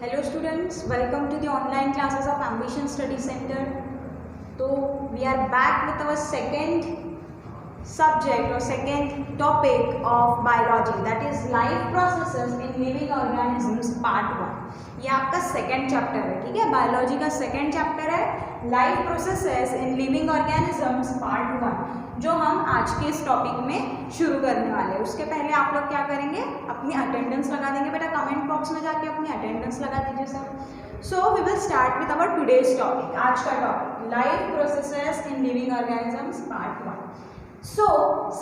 Hello students, welcome to the online classes of Ambition Study Center. So we are back with our second subject or second topic of biology, that is life processes in living organisms part 1. ये आपका second chapter है, ठीक है। Biology का second chapter है life processes in living organisms part 1, जो हम आज के इस टॉपिक में शुरू करने वाले हैं। उसके पहले आप लोग क्या करेंगे, अपनी अटेंडेंस लगा देंगे। बेटा कमेंट बॉक्स में जाके अपनी अटेंडेंस लगा दीजिए सब। So we will start with our today's topic. आज का topic life processes in living organisms part 1। सो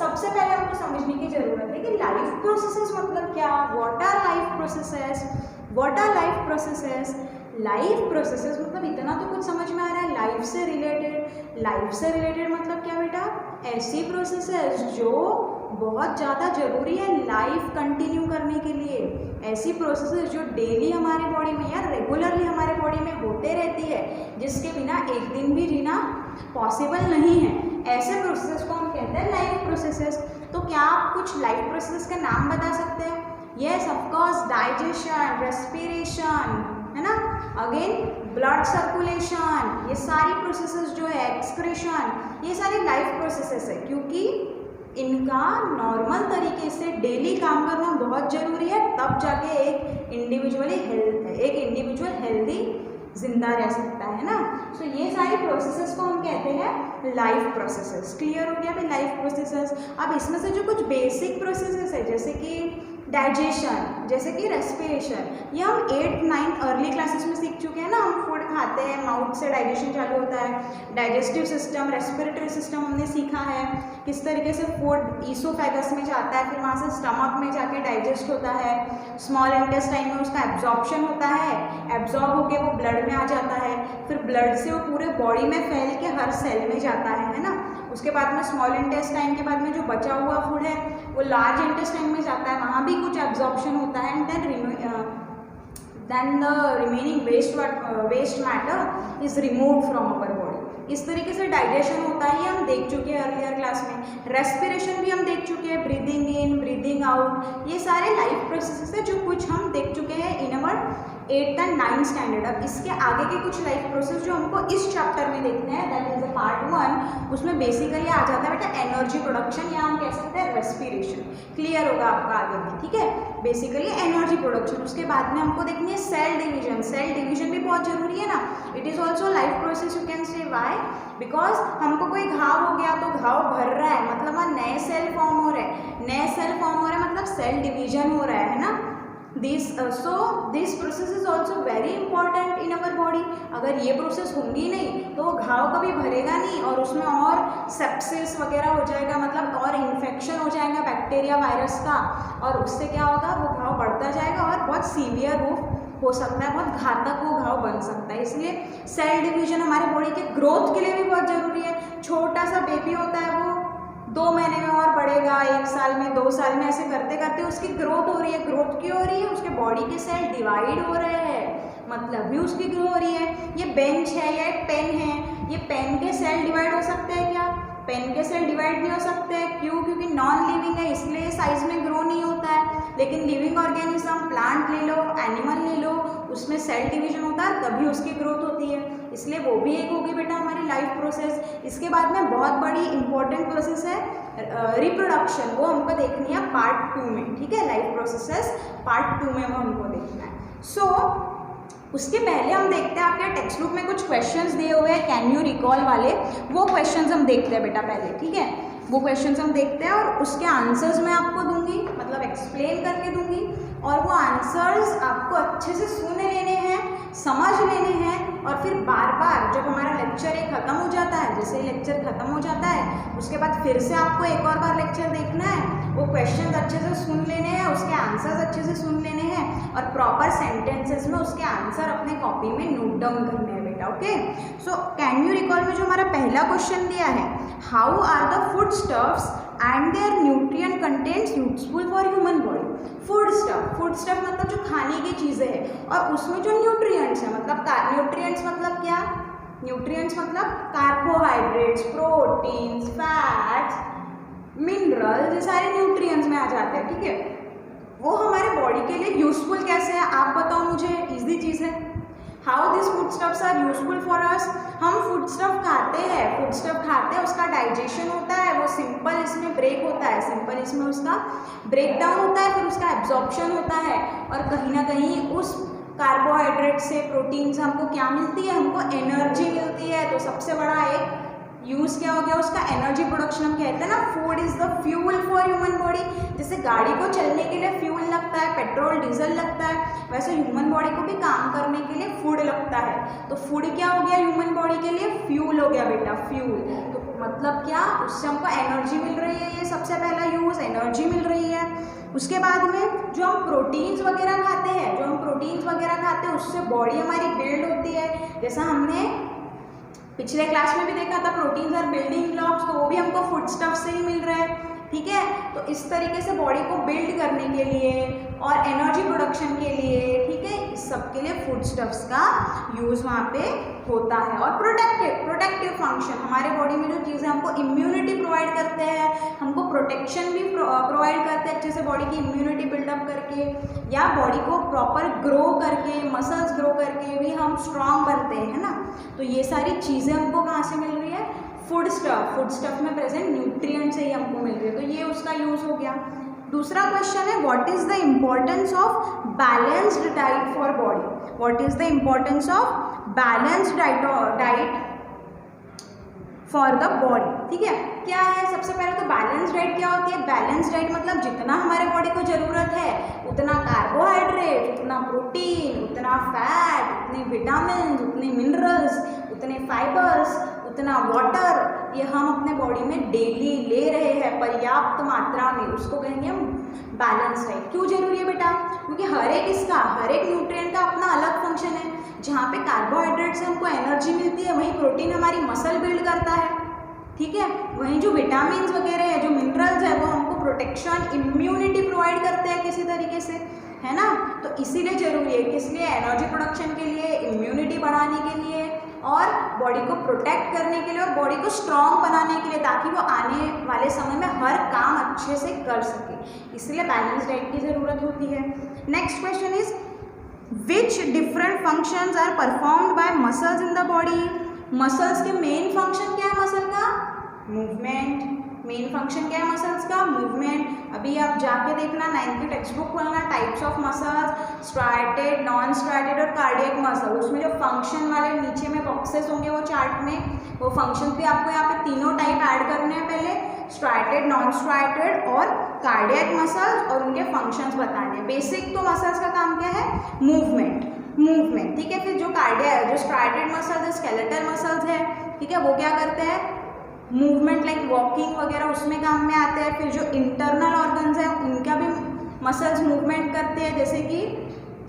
सबसे पहले हमको समझने की जरूरत है कि लाइफ प्रोसेसेस मतलब क्या, what our life processes, what our life processes. Life processes मतलब इतना तो कुछ समझ में आ रहा है, लाइफ से रिलेटेड। लाइफ से रिलेटेड मतलब क्या बेटा, ऐसी प्रोसेसेस जो बहुत ज़्यादा ज़रूरी है लाइफ कंटिन्यू करने के लिए। ऐसी प्रोसेसेस जो डेली हमारे बॉडी में या रेगुलरली हमारे बॉडी में होते रहती है, जिसके बिना एक दिन भी जीना पॉसिबल नहीं है, ऐसे प्रोसेसेस को हम कहते हैं लाइफ प्रोसेसेस। तो क्या आप कुछ लाइफ प्रोसेसेस के नाम बता सकते हैं? Yes of course, digestion, respiration, है ना, अगेन ब्लड सर्कुलेशन, ये सारी प्रोसेसेस जो है, एक्सक्रीशन, ये सारी लाइफ प्रोसेसेस है, क्योंकि इनका नॉर्मल तरीके से डेली काम करना बहुत ज़रूरी है, तब जाके एक इंडिविजुअल हेल्दी जिंदा रह सकता है ना। सो ये सारी प्रोसेसेस को हम कहते हैं लाइफ प्रोसेसेस। क्लियर हो गया भाई लाइफ प्रोसेसेस। अब इसमें से जो कुछ बेसिक प्रोसेसेस है, जैसे कि डाइजेशन, जैसे कि रेस्पिरेशन, ये हम 8th 9th अर्ली क्लासेस में सीख चुके हैं ना। हम फूड खाते हैं, माउथ से डाइजेशन चालू होता है, डाइजेस्टिव सिस्टम, रेस्पिरेटरी सिस्टम हमने सीखा है, किस तरीके से फूड ईसोफेगस में जाता है, फिर वहाँ से स्टमक में जाके डाइजेस्ट होता है, स्मॉल इंटेस्टाइन में उसका एब्जॉर्प्शन होता है, एब्जॉर्ब होके वो ब्लड में आ जाता है, फिर ब्लड से वो पूरे बॉडी में फैल के हर सेल में जाता है ना। उसके बाद में स्मॉल इंटेस्टाइन के बाद में जो बचा हुआ फूड है वो लार्ज इंटेस्टाइन में जाता है, वहाँ भी कुछ एब्जॉर्प्शन होता है, and then the remaining waste matter is remove from our body. इस तरीके से डाइजेशन होता है, ये हम देख चुके हैं अर्लियर क्लास में। रेस्पिरेशन भी हम देख चुके हैं, ब्रीदिंग इन, ब्रीदिंग आउट, ये सारे लाइफ प्रोसेसेस है जो कुछ हम देख चुके हैं इन अवर 8th and 9th स्टैंडर्ड। अब इसके आगे के कुछ लाइफ प्रोसेस जो हमको इस चैप्टर में देखने हैं, दैट इज द पार्ट 1, उसमें बेसिकली आ जाता है बेटा एनर्जी प्रोडक्शन, या हम कह सकते हैं रेस्पिरेशन। क्लियर होगा आपका आगे में, ठीक है। Basically energy production. उसके बाद में हमको देखनी है सेल डिवीजन। सेल डिवीजन भी बहुत जरूरी है ना, it is also life process. You can say why, because हमको कोई घाव हो गया तो घाव भर रहा है, मतलब वहाँ नए सेल फॉर्म हो रहे हैं, नए सेल फॉर्म हो रहे हैं, मतलब सेल डिवीजन हो रहा है ना। This process is also very important in our body. अगर ये प्रोसेस होंगी नहीं तो घाव कभी भरेगा नहीं, और उसमें और सेप्सिस वगैरह हो जाएगा, मतलब और इन्फेक्शन हो जाएगा बैक्टीरिया वायरस का, और उससे क्या होगा, वो घाव बढ़ता जाएगा और बहुत सीवियर रूप हो सकता है, बहुत घातक वो घाव बन सकता है। इसलिए सेल डिवीजन हमारे बॉडी के ग्रोथ के लिए भी बहुत ज़रूरी है। छोटा सा बेबी होता है, वो 2 महीने में और बढ़ेगा, 1 साल में, 2 साल में, ऐसे करते करते उसकी ग्रोथ हो रही है। ग्रोथ क्यों हो रही है? उसके बॉडी के सेल डिवाइड हो रहे हैं, मतलब भी उसकी ग्रो हो रही है। ये बेंच है या एक पेन है, ये पेन के सेल डिवाइड हो सकते हैं क्या? पेन के सेल डिवाइड नहीं हो सकते हैं। क्यों? क्योंकि नॉन लिविंग है, इसलिए साइज में ग्रो नहीं होता है। लेकिन लिविंग ऑर्गेनिज्म, प्लांट ले लो, एनिमल ले लो, उसमें सेल डिवीजन होता है, तभी उसकी ग्रोथ होती है। इसलिए वो भी एक होगी बेटा हमारी लाइफ प्रोसेस। इसके बाद में बहुत बड़ी इंपॉर्टेंट प्रोसेस है रिप्रोडक्शन, वो हमको देखनी है पार्ट 2 में, ठीक है। लाइफ प्रोसेसेस पार्ट 2 में वो हमको देखना है। सो उसके पहले हम देखते हैं, आपके टेक्स्ट बुक में कुछ क्वेश्चंस दिए हुए हैं कैन यू रिकॉल वाले, वो क्वेश्चंस हम देखते हैं बेटा पहले, ठीक है। वो क्वेश्चंस हम देखते हैं और उसके आंसर्स मैं आपको दूंगी, मतलब एक्सप्लेन करके दूंगी, और वो आंसर्स आपको अच्छे से सुन लेने हैं, समझ लेने हैं, और फिर बार बार जब हमारा लेक्चर एक ख़त्म हो जाता है, जैसे लेक्चर ख़त्म हो जाता है उसके बाद फिर से आपको एक और बार लेक्चर देखना है, वो क्वेश्चन अच्छे से सुन लेने हैं, उसके आंसर्स अच्छे से सुन लेने हैं, और प्रॉपर सेंटेंसेस में उसके आंसर अपने कॉपी में नोट डाउन करने हैं बेटा, okay. So can you recall में जो हमारा पहला क्वेश्चन दिया है, how are the food stuffs and their nutrient contents useful for human body. Food stuff मतलब जो खाने की चीज़ें हैं, और उसमें जो न्यूट्रिएंट्स हैं, मतलब न्यूट्रिएंट्स मतलब क्या, न्यूट्रिएंट्स मतलब कार्बोहाइड्रेट्स, प्रोटीन्स, फैट्स, मिनरल, ये सारे न्यूट्रिएंट्स में आ जाते हैं, ठीक है। वो हमारे बॉडी के लिए यूजफुल कैसे है, आप बताओ मुझे, इजी चीज़ food stuffs are useful for us? हम फूड स्टफ खाते हैं, उसका डाइजेशन होता है, वो सिंपल इसमें ब्रेक होता है, सिंपल इसमें उसका ब्रेक डाउन होता है, फिर उसका एब्जॉर्प्शन होता है, और कहीं ना कहीं उस कार्बोहाइड्रेट से, प्रोटीन से हमको क्या मिलती है? हमको एनर्जी मिलती है। तो सबसे बड़ा एक यूज़ क्या हो गया उसका? Energy production. हम कहते हैं ना food is the fuel for human body. जैसे गाड़ी को चलने के लिए फ्यूल लगता है, पेट्रोल डीजल लगता है, वैसे ह्यूमन बॉडी को भी काम करने के लिए फूड लगता है। तो फूड क्या हो गया ह्यूमन बॉडी के लिए? फ्यूल हो गया बेटा, फ्यूल। तो मतलब क्या? उससे हमको एनर्जी मिल रही है, ये सबसे पहला यूज़, एनर्जी मिल रही है। उसके बाद में जो हम प्रोटीन्स वगैरह खाते हैं, उससे बॉडी हमारी बिल्ड होती है। जैसा हमने पिछले क्लास में भी देखा था, प्रोटीन्स और बिल्डिंग ब्लॉक्स, तो वो भी हमको फूड स्टफ से ही मिल रहा है, ठीक है। तो इस तरीके से बॉडी को बिल्ड करने के लिए और एनर्जी प्रोडक्शन के लिए, ठीक है, इस सब के लिए फूड स्टफ्स का यूज़ वहाँ पे होता है। और प्रोटेक्टिव फंक्शन, हमारे बॉडी में जो चीज़ें हमको इम्यूनिटी प्रोवाइड करते हैं, हमको प्रोटेक्शन भी प्रोवाइड करते हैं अच्छे से बॉडी की इम्यूनिटी बिल्डअप करके, या बॉडी को प्रॉपर ग्रो करके, मसल्स ग्रो करके भी हम स्ट्रांग बनते हैं, है ना। तो ये सारी चीज़ें हमको कहाँ से मिल रही है? फूड स्टफ में प्रेजेंट न्यूट्रिएंट से ही हमको मिल रही है। तो ये उसका यूज़ हो गया। दूसरा क्वेश्चन है, what is the importance of balanced diet for body? What is the importance of balanced diet for the body? ठीक है, क्या है? सबसे पहले तो बैलेंस डाइट क्या होती है? बैलेंस डाइट मतलब जितना हमारे बॉडी को ज़रूरत है उतना कार्बोहाइड्रेट, उतना प्रोटीन, उतना फैट, उतने विटामिन, उतने मिनरल्स, उतने फाइबर्स, उतना वाटर, ये हम अपने बॉडी में डेली ले रहे हैं पर्याप्त मात्रा में, उसको कहेंगे हम बैलेंस डाइट। क्यों जरूरी है बेटा? क्योंकि हर एक न्यूट्रिएंट का अपना अलग फंक्शन है। जहाँ पे कार्बोहाइड्रेट से हमको एनर्जी मिलती है, वहीं प्रोटीन हमारी मसल बिल्ड करता है, ठीक है। वहीं जो विटामिन वगैरह है, जो मिनरल्स है, वो हमको प्रोटेक्शन, इम्यूनिटी प्रोवाइड करते हैं किसी तरीके से, है ना। तो इसीलिए जरूरी है, किस लिए? एनर्जी प्रोडक्शन के लिए, इम्यूनिटी बढ़ाने के लिए, और बॉडी को प्रोटेक्ट करने के लिए, और बॉडी को स्ट्रॉन्ग बनाने के लिए, ताकि वो आने वाले समय में हर काम अच्छे से कर सके। इसलिए बैलेंस डाइट की ज़रूरत होती है। Next question is, which different functions are performed by muscles in the body? Muscles के मेन फंक्शन क्या है? मसल का मूवमेंट। मेन फंक्शन क्या है मसल्स का? मूवमेंट। अभी आप जाके देखना, 9th की टेक्स्ट बुक खोलना, types of muscles, striated, non striated और कार्डियक मसल। उसमें जो फंक्शन वाले नीचे में बॉक्सेस होंगे वो चार्ट में, वो फंक्शन भी आपको यहाँ पे तीनों टाइप ऐड करने हैं पहले, स्ट्राइटेड, नॉन स्ट्राइटेड और कार्डियक मसल्स, और उनके फंक्शंस बताने हैं। बेसिक तो मसल्स का काम क्या है? मूवमेंट, ठीक है। फिर जो स्ट्राइटेड मसल्स, स्केलेटल मसल्स है, ठीक है, वो क्या करते हैं? मूवमेंट लाइक वॉकिंग वगैरह उसमें काम में आते हैं। फिर जो इंटरनल ऑर्गन्स हैं उनका भी मसल्स मूवमेंट करते हैं, जैसे कि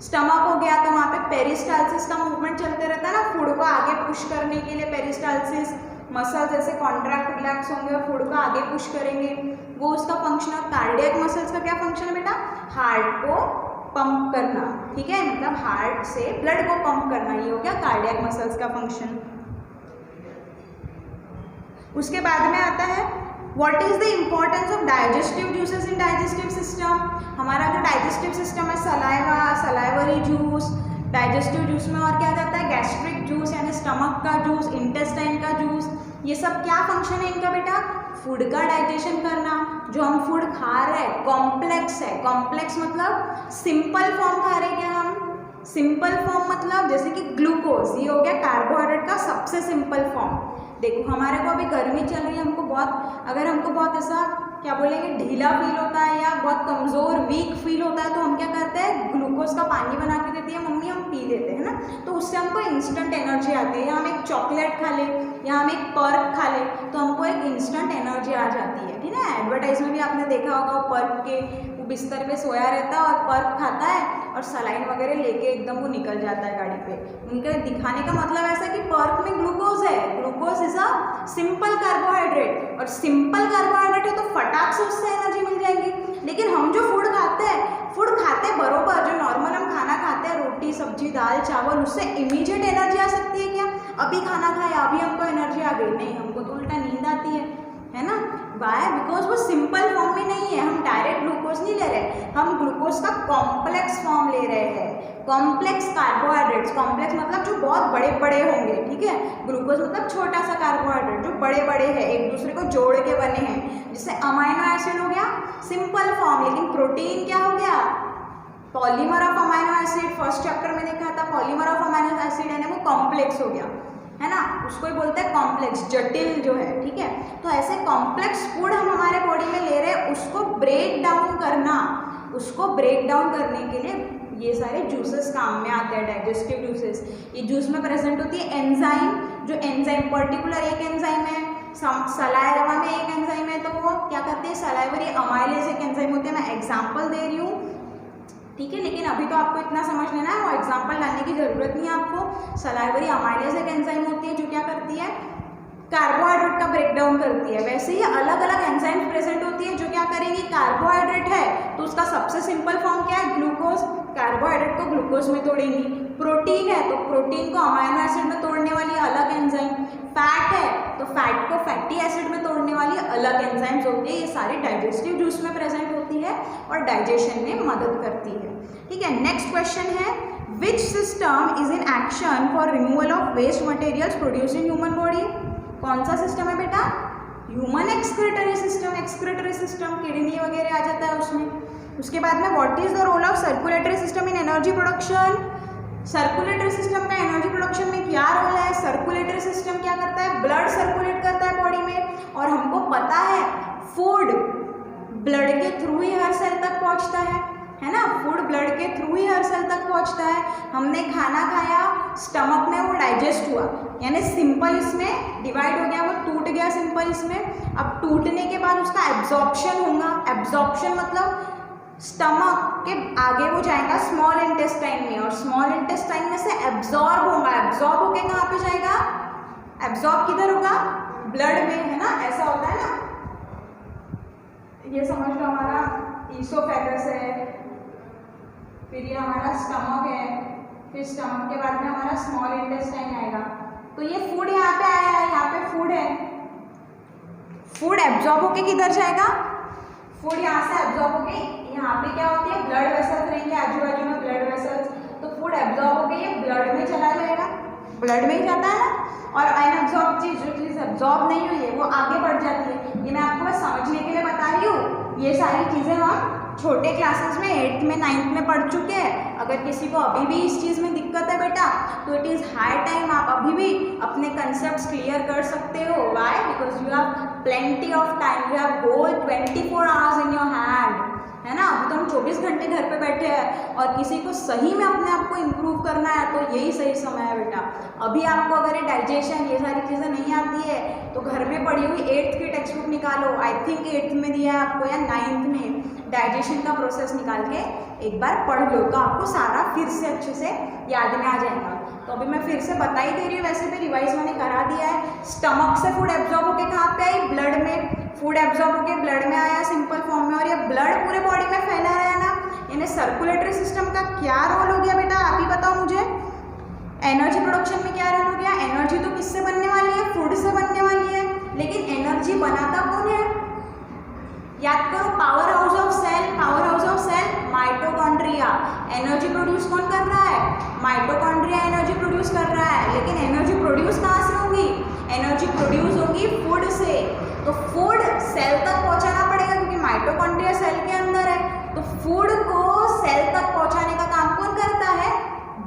स्टमक हो गया तो वहाँ पे पेरिस्टाल्सिस का मूवमेंट चलते रहता है ना, फूड को आगे पुश करने के लिए पेरिस्टाल्सिस मसल्स जैसे कॉन्ट्रैक्ट रिलैक्स होंगे और फूड को आगे पुश करेंगे, वो उसका फंक्शन है। कार्डियक मसल्स का क्या फंक्शन है बेटा? हार्ट को पंप करना, ठीक है, मतलब हार्ट से ब्लड को पंप करना, ये हो गया कार्डियक मसल्स का फंक्शन। उसके बाद में आता है, what is the importance of digestive juices in digestive system? हमारा जो डाइजेस्टिव सिस्टम है, सलाइवरी जूस, डाइजेस्टिव जूस में और क्या जाता है? गैस्ट्रिक जूस यानी स्टमक का जूस, इंटेस्टाइन का जूस, ये सब क्या फंक्शन है इनका बेटा? फूड का डाइजेशन करना। जो हम फूड खा रहे हैं कॉम्प्लेक्स है, कॉम्प्लेक्स मतलब सिंपल फॉर्म खा रहे हैं क्या हम? सिंपल फॉर्म मतलब जैसे कि ग्लूकोज, ये हो गया कार्बोहाइड्रेट का सबसे सिंपल फॉर्म। देखो हमारे को अभी गर्मी चल रही है, अगर हमको बहुत ऐसा क्या बोलेंगे ढीला फील होता है या बहुत कमज़ोर वीक फील होता है, तो हम क्या करते हैं? ग्लूकोज का पानी बना के देती है मम्मी, हम पी लेते हैं ना, तो उससे हमको इंस्टेंट एनर्जी आती है। या हम एक चॉकलेट खा ले या हम एक पर्क खा ले तो हमको एक इंस्टेंट एनर्जी आ जाती है, ठीक है। एडवर्टाइज में भी आपने देखा होगा, वो पर्क के वो बिस्तर पे सोया रहता है और पर्क खाता है और सलाइन वगैरह लेके एकदम वो निकल जाता है गाड़ी पे। उनके दिखाने का मतलब ऐसा कि पर्क में ग्लूकोज है, glucose is a simple carbohydrate, और सिंपल कार्बोहाइड्रेट है तो फटाक से उससे एनर्जी मिल जाएगी। लेकिन हम जो फूड खाते बरोबर, जो नॉर्मल हम खाना खाते हैं, रोटी सब्जी दाल चावल, उससे इमीडिएट एनर्जी आ सकती है क्या? अभी खाना खाया अभी हमको एनर्जी आ गई? नहीं, हमको तो उल्टा नींद आती है ना। वाई? बिकॉज वो सिंपल फॉर्म में नहीं है, हम डायरेक्ट ग्लूकोज नहीं ले रहे, हम ग्लूकोज का कॉम्प्लेक्स फॉर्म ले रहे हैं। कॉम्प्लेक्स कार्बोहाइड्रेट्स, कॉम्प्लेक्स मतलब जो बहुत बड़े बड़े होंगे, ठीक है, ग्लूकोज मतलब छोटा सा कार्बोहाइड्रेट जो बड़े बड़े हैं, एक दूसरे को जोड़ के बने हैं, जिससे अमाइनो एसिड हो गया सिंपल फॉर्म, लेकिन प्रोटीन क्या हो गया, polymer of amino acid, first chapter में देखा था, पॉलीमर ऑफ अमाइनो एसिड है ना, वो कॉम्प्लेक्स हो गया, है ना, उसको ही बोलते हैं कॉम्प्लेक्स, जटिल जो है, ठीक है। तो ऐसे कॉम्प्लेक्स फूड हम हमारे बॉडी में ले रहे हैं, उसको ब्रेक डाउन करना, उसको ब्रेक डाउन करने के लिए ये सारे जूसेस काम में आते हैं, डाइजेस्टिव जूसेस। ये जूस में प्रेजेंट होती है एंजाइम, जो एंजाइम पर्टिकुलर एक एंजाइम है, सलाइवा में एक एंजाइम है, तो वो क्या करते हैं, सलाइवरी अमाइलेज एक एंजाइम होते हैं, मैं एग्जाम्पल दे रही हूँ, ठीक है, लेकिन अभी तो आपको इतना समझ लेना है, वो एग्जाम्पल डालने की जरूरत नहीं है आपको। सलाइवरी अमाइलेज एक एंजाइम होती है जो क्या करती है, कार्बोहाइड्रेट का ब्रेक डाउन करती है। वैसे ही अलग अलग एंजाइम्स प्रेजेंट होती है जो क्या करेंगी, कार्बोहाइड्रेट है तो उसका सबसे सिंपल फॉर्म क्या है, ग्लूकोज, कार्बोहाइड्रेट को ग्लूकोज में तोड़ेंगी। प्रोटीन है तो प्रोटीन को अमाइनो एसिड में तोड़ने वाली अलग एंजाइम, फैट है तो फैट को फैटी एसिड में तोड़ने वाली अलग एंजाइम्स होती है। ये सारी डाइजेस्टिव जूस में प्रेजेंट होती है और डाइजेशन में मदद करती है, ठीक है। नेक्स्ट क्वेश्चन है, which system is in action for removal of waste materials produce in human body? कौन सा सिस्टम है बेटा, human excretory system, excretory system, kidney वगैरह आ जाता है उसमें। उसके बाद में what is the role of circulatory system in energy production? Circulatory system का एनर्जी प्रोडक्शन में क्या रोल है? सर्कुलेटरी सिस्टम क्या करता है, ब्लड सर्कुलेट करता है बॉडी में, और हमको पता है फूड ब्लड के थ्रू ही हर सेल तक पहुंचता है ना, फूड ब्लड के थ्रू ही हर सेल तक पहुंचता है। हमने खाना खाया, स्टमक में वो डाइजेस्ट हुआ, यानी सिंपल इसमें डिवाइड हो गया, वो टूट गया सिंपल इसमें। अब टूटने के बाद उसका एब्जॉर्प्शन होगा, एब्जॉर्प्शन मतलब स्टमक के आगे वो जाएगा स्मॉल इंटेस्टाइन में, और स्मॉल इंटेस्टाइन में से एब्जॉर्ब होगा, एब्जॉर्ब होके कहाँ पे जाएगा, एब्जॉर्ब किधर होगा, ब्लड में, है ना, ऐसा होता है ना। ये समझ लो हमारा ईसोफेगस है, फिर ये हमारा स्टमक है, फिर स्टमक के बाद में हमारा स्मॉल इंटेस्टाइन आएगा। तो ये फूड यहाँ पे आया है, यहाँ पे फूड है, फूड एब्जॉर्ब होके किधर जाएगा, फूड यहाँ से एब्जॉर्ब होके यहाँ पे क्या होती है, ब्लड वेसल्स रहेंगे आजू बाजू में, ब्लड वेसल्स, तो फूड एब्जॉर्ब होके ये ब्लड में चला जाएगा, ब्लड में ही जाता है ना। और अनएब्जॉर्ब चीज, जो चीज़ एब्जॉर्ब नहीं हुई है वो आगे बढ़ जाती है। ये मैं आपको बस समझने के लिए बता रही हूँ, ये सारी चीज़ें हम छोटे क्लासेस में 8th में 9th में पढ़ चुके हैं। अगर किसी को अभी भी इस चीज़ में दिक्कत है बेटा, तो इट इज़ हाई टाइम आप अभी भी अपने कंसेप्ट्स क्लियर कर सकते हो। Why? Because you have plenty of time, you have whole 24 hours in your hand, है ना। अभी तो हम 24 घंटे घर पे बैठे हैं, और किसी को सही में अपने आप को इम्प्रूव करना है तो यही सही समय है बेटा। अभी आपको अगर ये डाइजेशन ये सारी चीज़ें नहीं आती है तो घर में पढ़ी हुई 8th की टेक्स्ट बुक निकालो, आई थिंक 8th में दिया है आपको या 9th में, डाइजेशन का प्रोसेस निकाल के एक बार पढ़ लो तो आपको सारा फिर से अच्छे से याद में आ जाएगा। तो अभी मैं फिर से बता ही दे रही हूँ, वैसे भी रिवाइज मैंने करा दिया है। स्टमक से फूड एब्जॉर्ब होके कहाँ पे आई, ब्लड में, फूड एब्जॉर्ब होके ब्लड में आया सिंपल फॉर्म में, और ये ब्लड पूरे बॉडी में फैला रहा है ना। यानी सर्कुलेटरी सिस्टम का क्या रोल हो गया बेटा, आप ही बताओ मुझे। एनर्जी प्रोडक्शन में क्या रोल हो गया, एनर्जी तो किससे बनने वाली है, फूड से बनने वाली है, लेकिन एनर्जी बनाता कौन है, याद करो, power house of cell, power house of cell mitochondria. Energy produce कौन कर रहा है, माइटोकॉन्ड्रिया एनर्जी प्रोड्यूस कर रहा है, लेकिन एनर्जी प्रोड्यूस कहाँ से होगी, एनर्जी प्रोड्यूस होगी फूड से। तो फूड सेल तक पहुंचाना पड़ेगा क्योंकि माइटोकॉन्ड्रिया सेल के अंदर है, तो फूड को सेल तक पहुंचाने का काम कौन करता है,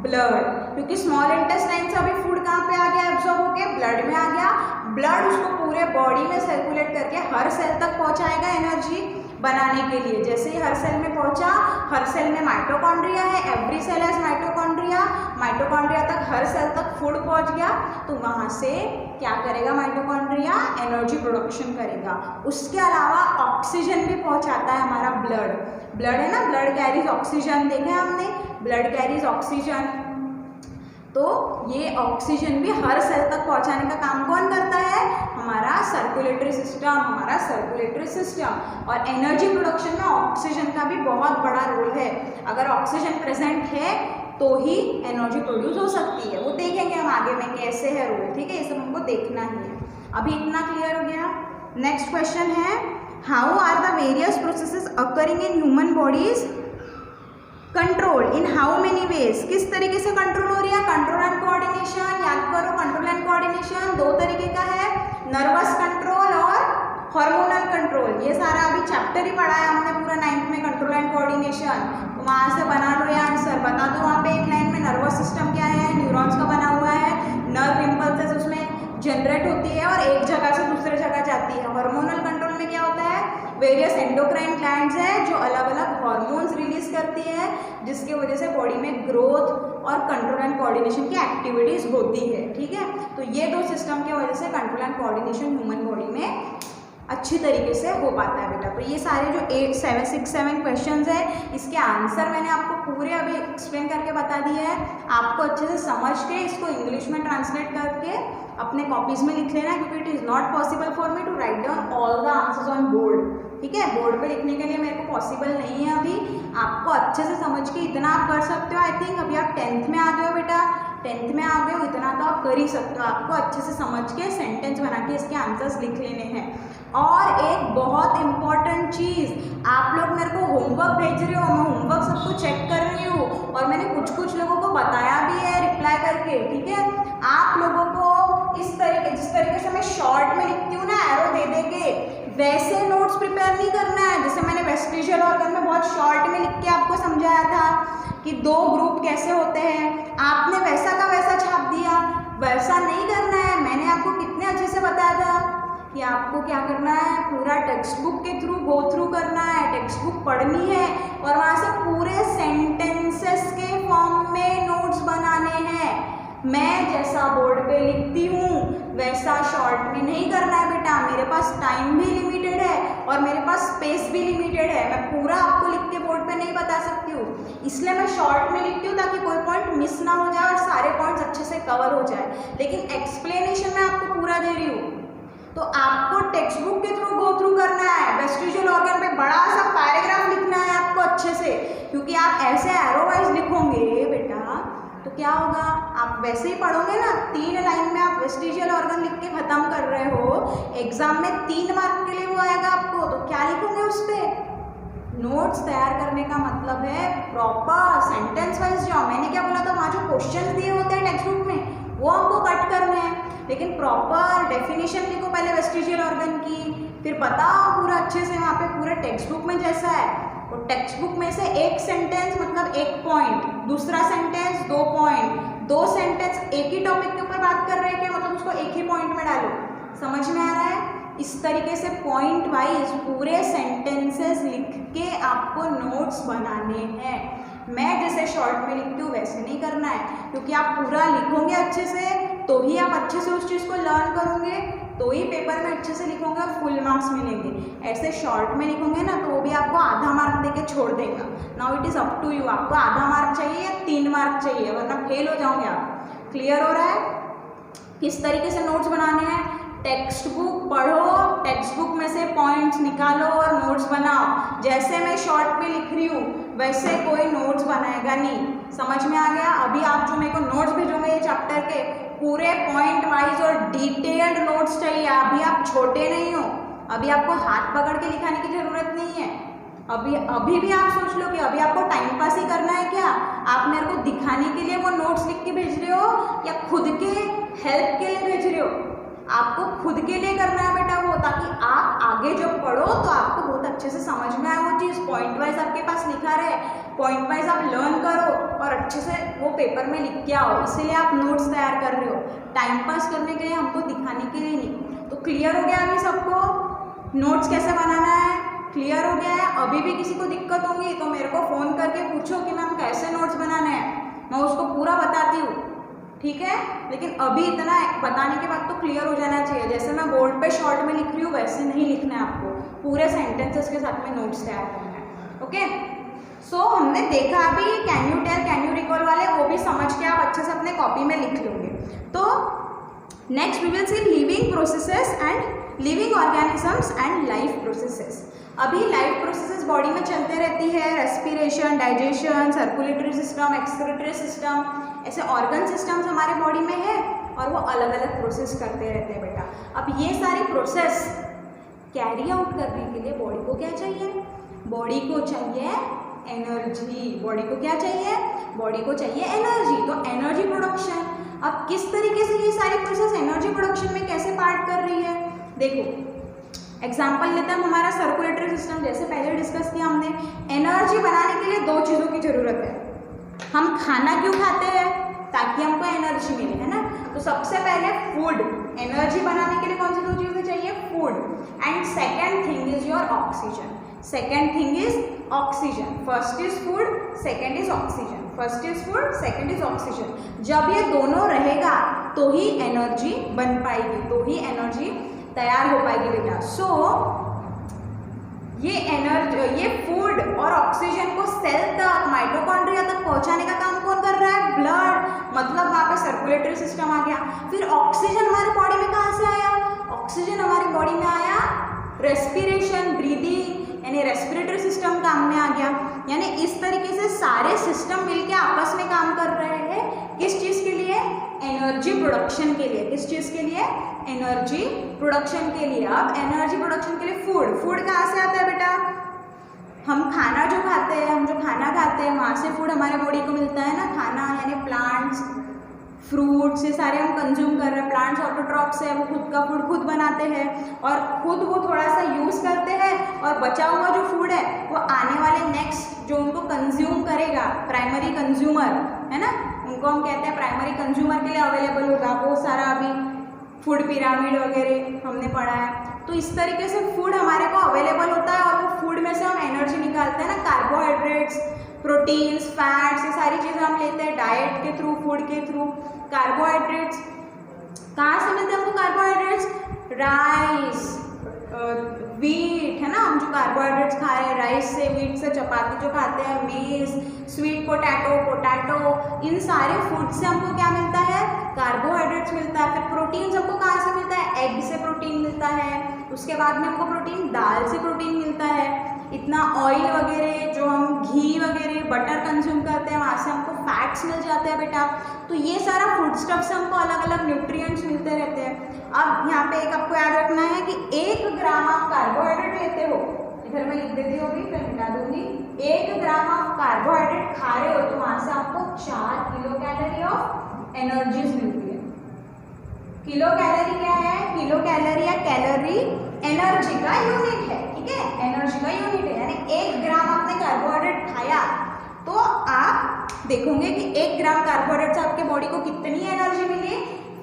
ब्लड, क्योंकि स्मॉल इंटेस्टाइन से अभी फूड कहाँ पे आ गया, एब्जॉर्ब होके ब्लड में आ गया। ब्लड उसको पूरे बॉडी में सर्कुलेट करके हर सेल तक पहुंचाएगा एनर्जी बनाने के लिए। जैसे ही हर सेल में पहुंचा, हर सेल में माइटोकॉन्ड्रिया है, every cell has mitochondria, mitochondria तक हर सेल तक फूड पहुंच गया, तो वहाँ से क्या करेगा माइटोकॉन्ड्रिया, एनर्जी प्रोडक्शन करेगा। उसके अलावा ऑक्सीजन भी पहुँचाता है हमारा ब्लड, ब्लड है ना, ब्लड कैरीज ऑक्सीजन, देखा हमने, ब्लड कैरीज ऑक्सीजन। तो ये ऑक्सीजन भी हर सेल तक पहुंचाने का काम कौन करता है, हमारा सर्कुलेटरी सिस्टम, हमारा सर्कुलेटरी सिस्टम। और एनर्जी प्रोडक्शन में ऑक्सीजन का भी बहुत बड़ा रोल है। अगर ऑक्सीजन प्रेजेंट है तो ही एनर्जी प्रोड्यूस हो सकती है, वो देखेंगे हम आगे में कैसे है रोल, ठीक है, ये सब हमको देखना ही है। अभी इतना क्लियर हो गया। नेक्स्ट क्वेश्चन है, how are the various processes occurring in human bodies control in how many ways, किस तरीके से कंट्रोल हो रही है? कंट्रोल एंड कोऑर्डिनेशन, याद करो कंट्रोल एंड कोऑर्डिनेशन दो तरीके का है, नर्वस कंट्रोल और हार्मोनल कंट्रोल। ये सारा अभी चैप्टर ही पढ़ा है हमने पूरा 9th में, कंट्रोल एंड कोऑर्डिनेशन। तो वहाँ से बना लो ये आंसर, बता दो वहाँ पे एक लाइन में नर्वस सिस्टम क्या है, न्यूरॉन्स का बना हुआ है, नर्व इम्पल्सेस उसमें जनरेट होती है और एक जगह से दूसरे जगह जाती है। हार्मोनल कंट्रोल में क्या होता है, वेरियस एंडोक्राइन ग्लैंड्स है जो अलग अलग हार्मोन्स रिलीज करती है, जिसकी वजह से बॉडी में ग्रोथ और कंट्रोल एंड कोऑर्डिनेशन की एक्टिविटीज होती है। ठीक है, तो ये दो सिस्टम की वजह से control and coordination human body में अच्छी तरीके से हो पाता है बेटा। तो ये सारे जो 7 क्वेश्चंस है, इसके आंसर मैंने आपको पूरे अभी एक्सप्लेन करके बता दिए हैं। आपको अच्छे से समझ के इसको इंग्लिश में ट्रांसलेट करके अपने कॉपीज में लिख लेना, क्योंकि it is not possible for me to write down all the answers on board. ठीक है, बोर्ड पे लिखने के लिए मेरे को पॉसिबल नहीं है अभी। आपको अच्छे से समझ के इतना आप कर सकते हो। आई थिंक अभी आप 10th में आ गए हो बेटा, 10th में आ गए हो, इतना तो आप कर ही सकते हो। आपको अच्छे से समझ के सेंटेंस बना के इसके आंसर्स लिख लेने हैं। और एक बहुत इम्पॉर्टेंट चीज़, आप लोग मेरे को होमवर्क भेज रहे हो, मैं होमवर्क सबको चेक कर रही हूँ और मैंने कुछ लोगों को बताया भी है रिप्लाई करके। ठीक है, आप लोगों को इस तरीके, जिस तरीके से मैं शॉर्ट में लिखती हूँ ना एरो दे के, वैसे नोट्स प्रिपेयर नहीं करना है। जैसे मैंने वेस्टिजियल ऑर्गन में बहुत शॉर्ट में लिख के आपको समझाया था कि दो ग्रुप कैसे होते हैं, आपने वैसा का वैसा छाप दिया, वैसा नहीं करना है। मैंने आपको कितने अच्छे से बताया था कि आपको क्या करना है, पूरा टेक्स्ट बुक के थ्रू गो थ्रू करना है, टेक्स्ट बुक पढ़नी है और वहाँ से पूरे सेंटेंसेस के फॉर्म में नोट्स बनाने हैं। मैं जैसा बोर्ड पे लिखती हूँ वैसा शॉर्ट में नहीं करना है बेटा। मेरे पास टाइम भी लिमिटेड है और मेरे पास स्पेस भी लिमिटेड है। मैं पूरा आपको लिख के बोर्ड पे नहीं बता सकती हूँ, इसलिए मैं शॉर्ट में लिखती हूँ ताकि कोई पॉइंट मिस ना हो जाए और सारे पॉइंट्स अच्छे से कवर हो जाए। लेकिन एक्सप्लेनेशन मैं आपको पूरा दे रही हूँ, तो आपको टेक्स्ट बुक के थ्रू गो थ्रू करना है। वेस्टिजियल ऑर्गन पे बड़ा सा पैराग्राफ लिखना है आपको अच्छे से, क्योंकि आप ऐसे एरो वाइज लिखोगे बेटा तो क्या होगा, आप वैसे ही पढ़ोगे ना, 3 लाइन में आप वेस्टिजियल ऑर्गन लिख के खत्म कर रहे हो, एग्जाम में 3 मार्क के लिए वो आएगा आपको, तो क्या लिखोगे उस पर? नोट्स तैयार करने का मतलब है प्रॉपर सेंटेंस वाइज जाओ। मैंने क्या बोला था, वहाँ जो क्वेश्चन दिए होते हैं टेक्स्ट बुक में वो हमको कट करने हैं, लेकिन प्रॉपर डेफिनेशन लिखो पहले वेस्टिजियल ऑर्गन की, फिर बताओ पूरा अच्छे से वहाँ पे पूरे टेक्स्ट बुक में जैसा है। तो टेक्स्ट बुक में से एक सेंटेंस मतलब 1 पॉइंट, दूसरा सेंटेंस 2 पॉइंट, 2 सेंटेंस एक ही टॉपिक के ऊपर बात कर रहे हैं क्या, मतलब उसको एक ही पॉइंट में डालो। समझ में आ रहा है? इस तरीके से पॉइंट वाइज पूरे सेंटेंसेस लिख के आपको नोट्स बनाने हैं। मैं जैसे शॉर्ट में लिखती हूँ वैसे नहीं करना है, क्योंकि आप पूरा लिखोगे अच्छे से तो ही आप अच्छे से उस चीज़ को लर्न करोगे, तो ही पेपर में अच्छे से लिखोगे और फुल मार्क्स मिलेंगे। ऐसे शॉर्ट में लिखोगे ना तो वो भी आपको आधा मार्क देके छोड़ देगा। Now it is up to you, आपको आधा मार्क चाहिए या 3 मार्क चाहिए, वरना फेल हो जाओगे आप। क्लियर हो रहा है? किस तरीके से नोट्स बनाने हैं, टेक्स्ट बुक पढ़ो, टेक्स्ट बुक में से पॉइंट्स निकालो और नोट्स बनाओ। जैसे मैं शॉर्ट में लिख रही हूँ वैसे कोई नोट्स बनाएगा नहीं। समझ में आ गया? अभी आप जो मेरे को नोट्स भेजोगे ये चैप्टर के पूरे पॉइंट वाइज और डिटेल्ड नोट्स चाहिए। अभी आप छोटे नहीं हो, अभी आपको हाथ पकड़ के लिखाने की ज़रूरत नहीं है। अभी भी आप सोच लो कि अभी आपको टाइम पास ही करना है क्या, आप मेरे को दिखाने के लिए वो नोट्स लिख के भेज रहे हो या खुद के हेल्प के लिए भेज रहे हो? आपको खुद के लिए करना है बेटा वो, ताकि आप आगे जब पढ़ो तो आपको बहुत अच्छे से समझ में आए वो चीज़। पॉइंट वाइज आपके पास लिखा रहे, पॉइंट वाइज आप लर्न करो और अच्छे से वो पेपर में लिख के आओ। इसीलिए आप नोट्स तैयार कर रहे हो, टाइम पास करने के लिए, हमको दिखाने के लिए नहीं। तो क्लियर हो गया अभी सबको नोट्स कैसे बनाना है? क्लियर हो गया है? अभी भी किसी को दिक्कत होगी तो मेरे को फ़ोन करके पूछो कि मैम कैसे नोट्स बनाने हैं, मैं उसको पूरा बताती हूँ। ठीक है, लेकिन अभी इतना बताने के बाद तो क्लियर हो जाना चाहिए। जैसे मैं बोर्ड पे शॉर्ट में लिख रही हूँ वैसे नहीं लिखना है आपको, पूरे सेंटेंसेस के साथ में नोट्स तैयार करना है। ओके, सो हमने देखा अभी can you tell, can you recall वाले, वो भी समझ के आप अच्छे से अपने कॉपी में लिख लोगे। तो next we will see living processes and living organisms and life processes. अभी लाइफ प्रोसेसेस बॉडी में चलते रहती है, respiration, digestion, circulatory system, excretory system, ऐसे ऑर्गन सिस्टम्स हमारे बॉडी में है और वो अलग अलग प्रोसेस करते रहते हैं बेटा। अब ये सारी प्रोसेस कैरी आउट करने के लिए बॉडी को क्या चाहिए? बॉडी को चाहिए एनर्जी। बॉडी को क्या चाहिए? बॉडी को चाहिए एनर्जी, तो एनर्जी प्रोडक्शन। अब किस तरीके से ये सारी प्रोसेस एनर्जी प्रोडक्शन में कैसे पार्ट कर रही है? देखो एग्जाम्पल लेते हैं हम हमारा सर्कुलेटरी सिस्टम। जैसे पहले डिस्कस किया हमने, एनर्जी बनाने के लिए दो चीज़ों की ज़रूरत है। हम खाना क्यों खाते हैं? ताकि हमको एनर्जी मिले, है ना। तो सबसे पहले फूड, एनर्जी बनाने के लिए कौन सी दो चीज़ें चाहिए? Food. And second thing is your oxygen. Second thing is oxygen. First is food, second is oxygen. First is food, second is oxygen. जब ये दोनों रहेगा तो ही एनर्जी बन पाएगी, तो ही एनर्जी तैयार हो पाएगी बेटा। सो ये एनर्जी, ये फूड और ऑक्सीजन को सेल तक, माइटोकॉन्ड्रिया तक पहुंचाने का काम कौन कर रहा है? ब्लड। मतलब वहाँ पे सर्कुलेटरी सिस्टम आ गया। फिर ऑक्सीजन हमारे बॉडी में कहाँ से आया? ऑक्सीजन हमारी बॉडी में आया रेस्पिरेशन, ब्रीदिंग, यानी रेस्पिरेटरी सिस्टम काम में आ गया। यानी इस तरीके से सारे सिस्टम मिलके आपस में काम कर रहे हैं। किस चीज़ के लिए? एनर्जी प्रोडक्शन के लिए। किस चीज़ के लिए? एनर्जी प्रोडक्शन के लिए। अब एनर्जी प्रोडक्शन के लिए फूड, फूड कहाँ से आता है बेटा? हम खाना जो खाते हैं, हम जो खाना खाते हैं वहाँ से फूड हमारे बॉडी को मिलता है ना। खाना यानी प्लांट्स, फ्रूट्स, ये सारे हम कंज्यूम कर रहे हैं। प्लांट्स ऑटोट्रॉफ्स है, वो खुद का फूड खुद बनाते हैं और खुद वो थोड़ा सा यूज़ करते हैं, और बचा हुआ जो फूड है वो आने वाले नेक्स्ट जो उनको कंज्यूम करेगा, प्राइमरी कंज्यूमर है ना, उनको हम कहते हैं प्राइमरी कंज्यूमर के लिए अवेलेबल होगा। वो सारा अभी फूड पिरामिड वगैरह हमने पढ़ा है। तो इस तरीके से फूड हमारे को अवेलेबल होता है और वो फूड में से हम एनर्जी निकालते हैं ना। कार्बोहाइड्रेट्स, प्रोटीन्स, फैट्स, ये सारी चीज़ें हम लेते हैं डाइट के थ्रू, फूड के थ्रू। कार्बोहाइड्रेट्स कहाँ से मिलते हैं हमको? कार्बोहाइड्रेट्स राइस, वीट, है ना। हम जो कार्बोहाइड्रेट्स खा रहे हैं राइस से, वीट से, चपाती जो खाते हैं, मेज, स्वीट पोटैटो, इन सारे फूड से हमको क्या मिलता है? कार्बोहाइड्रेट्स मिलता है। फिर प्रोटीन्स हमको कहाँ से मिलता है? एग से प्रोटीन मिलता है। उसके बाद में हमको प्रोटीन दाल से प्रोटीन मिलता है। इतना ऑयल वगैरह जो हम घी वगैरह बटर कंज्यूम करते हैं वहाँ से हमको फैट्स मिल जाते हैं बेटा। तो ये सारा फूड स्टफ से हमको अलग अलग न्यूट्रिएंट्स मिलते रहते हैं। अब यहाँ पे एक आपको याद रखना है कि 1 ग्राम आप कार्बोहाइड्रेट लेते हो, इधर मैं लिख देती हूँ अभी, फिर मिटा दूंगी। 1 ग्राम आप कार्बोहाइड्रेट खा रहे हो तो वहाँ से आपको 4 किलो कैलोरी ऑफ एनर्जीज मिलती है। किलो कैलोरी क्या है? किलो कैलोरी या कैलोरी एनर्जी का यूनिट है, ठीक है, एनर्जी का यूनिट है। यानी 1 ग्राम आपने कार्बोहाइड्रेट खाया तो आप देखोगे कि 1 ग्राम कार्बोहाइड्रेट से आपके बॉडी को कितनी एनर्जी मिली?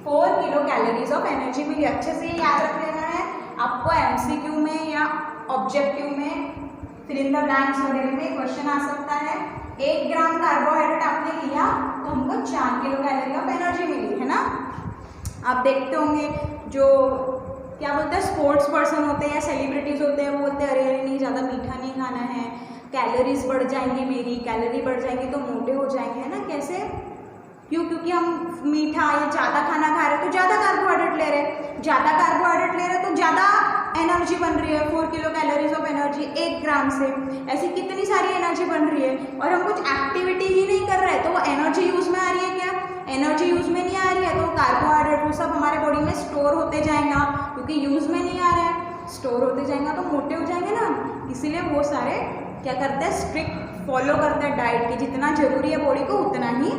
4 किलो कैलोरीज ऑफ एनर्जी मिली। अच्छे से याद रख लेना है आपको। एमसीक्यू में या ऑब्जेक्टिव में फिल इन द ब्लैंक्स वगैरह में क्वेश्चन आ सकता है। 1 ग्राम कार्बोहाइड्रेट आपने लिया तो हमको 4 किलो कैलोरी ऑफ एनर्जी मिली, है ना। आप देखते होंगे जो क्या बोलते हैं स्पोर्ट्स पर्सन होते हैं या सेलिब्रिटीज़ होते हैं, वो बोलते हैं अरे अरे नहीं ज़्यादा मीठा नहीं खाना है, कैलोरीज बढ़ जाएंगी मेरी, कैलोरी बढ़ जाएंगी तो मोटे हो जाएंगे, है ना। कैसे? क्यों? क्योंकि हम मीठा या ज़्यादा खाना खा रहे हैं तो ज़्यादा कार्बोहाइड्रेट ले रहे हैं, ज़्यादा कार्बोहाइड्रेट ले रहे हैं तो ज़्यादा एनर्जी बन रही है। 4 किलो कैलोरीज ऑफ एनर्जी 1 ग्राम से, ऐसी कितनी सारी एनर्जी बन रही है। और हम कुछ एक्टिविटी ही नहीं कर रहे तो वो एनर्जी यूज़ में आ रही है क्या? एनर्जी यूज़ में नहीं आ रही है। तो कार्बोहाइड्रेट वो सब हमारे बॉडी में स्टोर होते जाएगा, क्योंकि यूज़ में नहीं आ रहा है, स्टोर होते जाएगा तो मोटे हो जाएंगे ना। इसीलिए वो सारे क्या करते हैं? स्ट्रिक्ट फॉलो करते हैं डाइट की, जितना जरूरी है बॉडी को उतना ही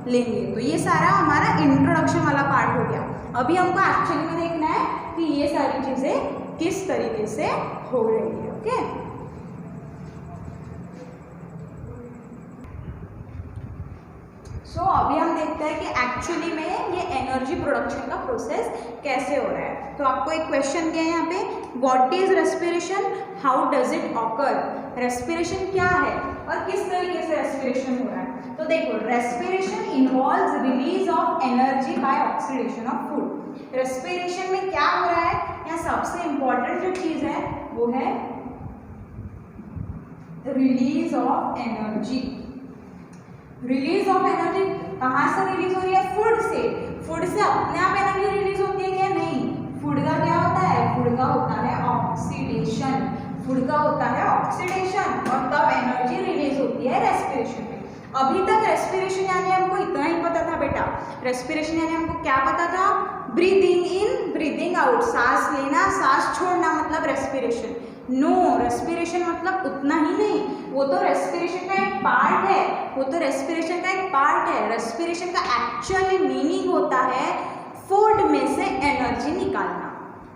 लेंगे। तो ये सारा हमारा इंट्रोडक्शन वाला पार्ट हो गया। अभी हमको एक्चुअली में देखना है कि ये सारी चीज़ें किस तरीके से हो रही है। ओके, सो अभी हम देखते हैं कि एक्चुअली में ये एनर्जी प्रोडक्शन का प्रोसेस कैसे हो रहा है। तो आपको एक क्वेश्चन दिया है यहाँ पे, what is respiration, how does it occur. Respiration क्या है और किस तरीके से रेस्पिरेशन हो रहा है। तो देखो, respiration involves release of energy by oxidation of food. Respiration में क्या हो रहा है, यहाँ सबसे इंपॉर्टेंट जो चीज है वो है release of energy. Release of energy कहाँ से रिलीज हो रही है? फूड से। फूड से अपने आप एनर्जी रिलीज होती है क्या? नहीं। फूड का क्या होता है? फूड का होता है ऑक्सीडेशन। फूड का होता है ऑक्सीडेशन और तब एनर्जी रिलीज होती है रेस्पिरेशन में। अभी तक रेस्पिरेशन यानी हमको इतना ही पता था बेटा। रेस्पिरेशन यानी हमको क्या पता था? ब्रीदिंग इन, ब्रीदिंग आउट, सांस लेना, सांस छोड़ना, मतलब रेस्पिरेशन। नो, रेस्पिरेशन मतलब उतना ही नहीं, वो तो रेस्पिरेशन का एक पार्ट है, वो तो रेस्पिरेशन का एक पार्ट है। रेस्पिरेशन का एक्चुअली मीनिंग होता है फूड में से एनर्जी निकालना।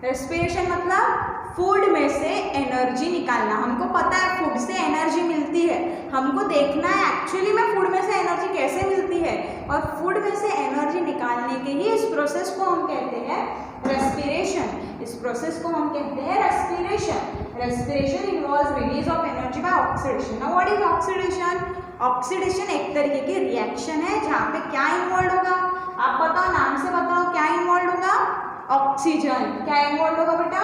रेस्पिरेशन मतलब फूड में से एनर्जी निकालना। हमको पता है फूड से एनर्जी मिलती है, हमको देखना है एक्चुअली में फूड में से एनर्जी कैसे मिलती है, और फूड में से एनर्जी निकालने के ही इस प्रोसेस को हम कहते हैं रेस्पिरेशन। इस प्रोसेस को हम कहते हैं respiration. Respiration involves release of energy by oxidation. Now what is oxidation? Oxidation एक तरीके की रिएक्शन है जहाँ पे क्या इन्वॉल्व होगा, आप बताओ, नाम से बताओ, क्या इन्वॉल्व होगा? ऑक्सीजन। क्या इन्वॉल्व होगा बेटा?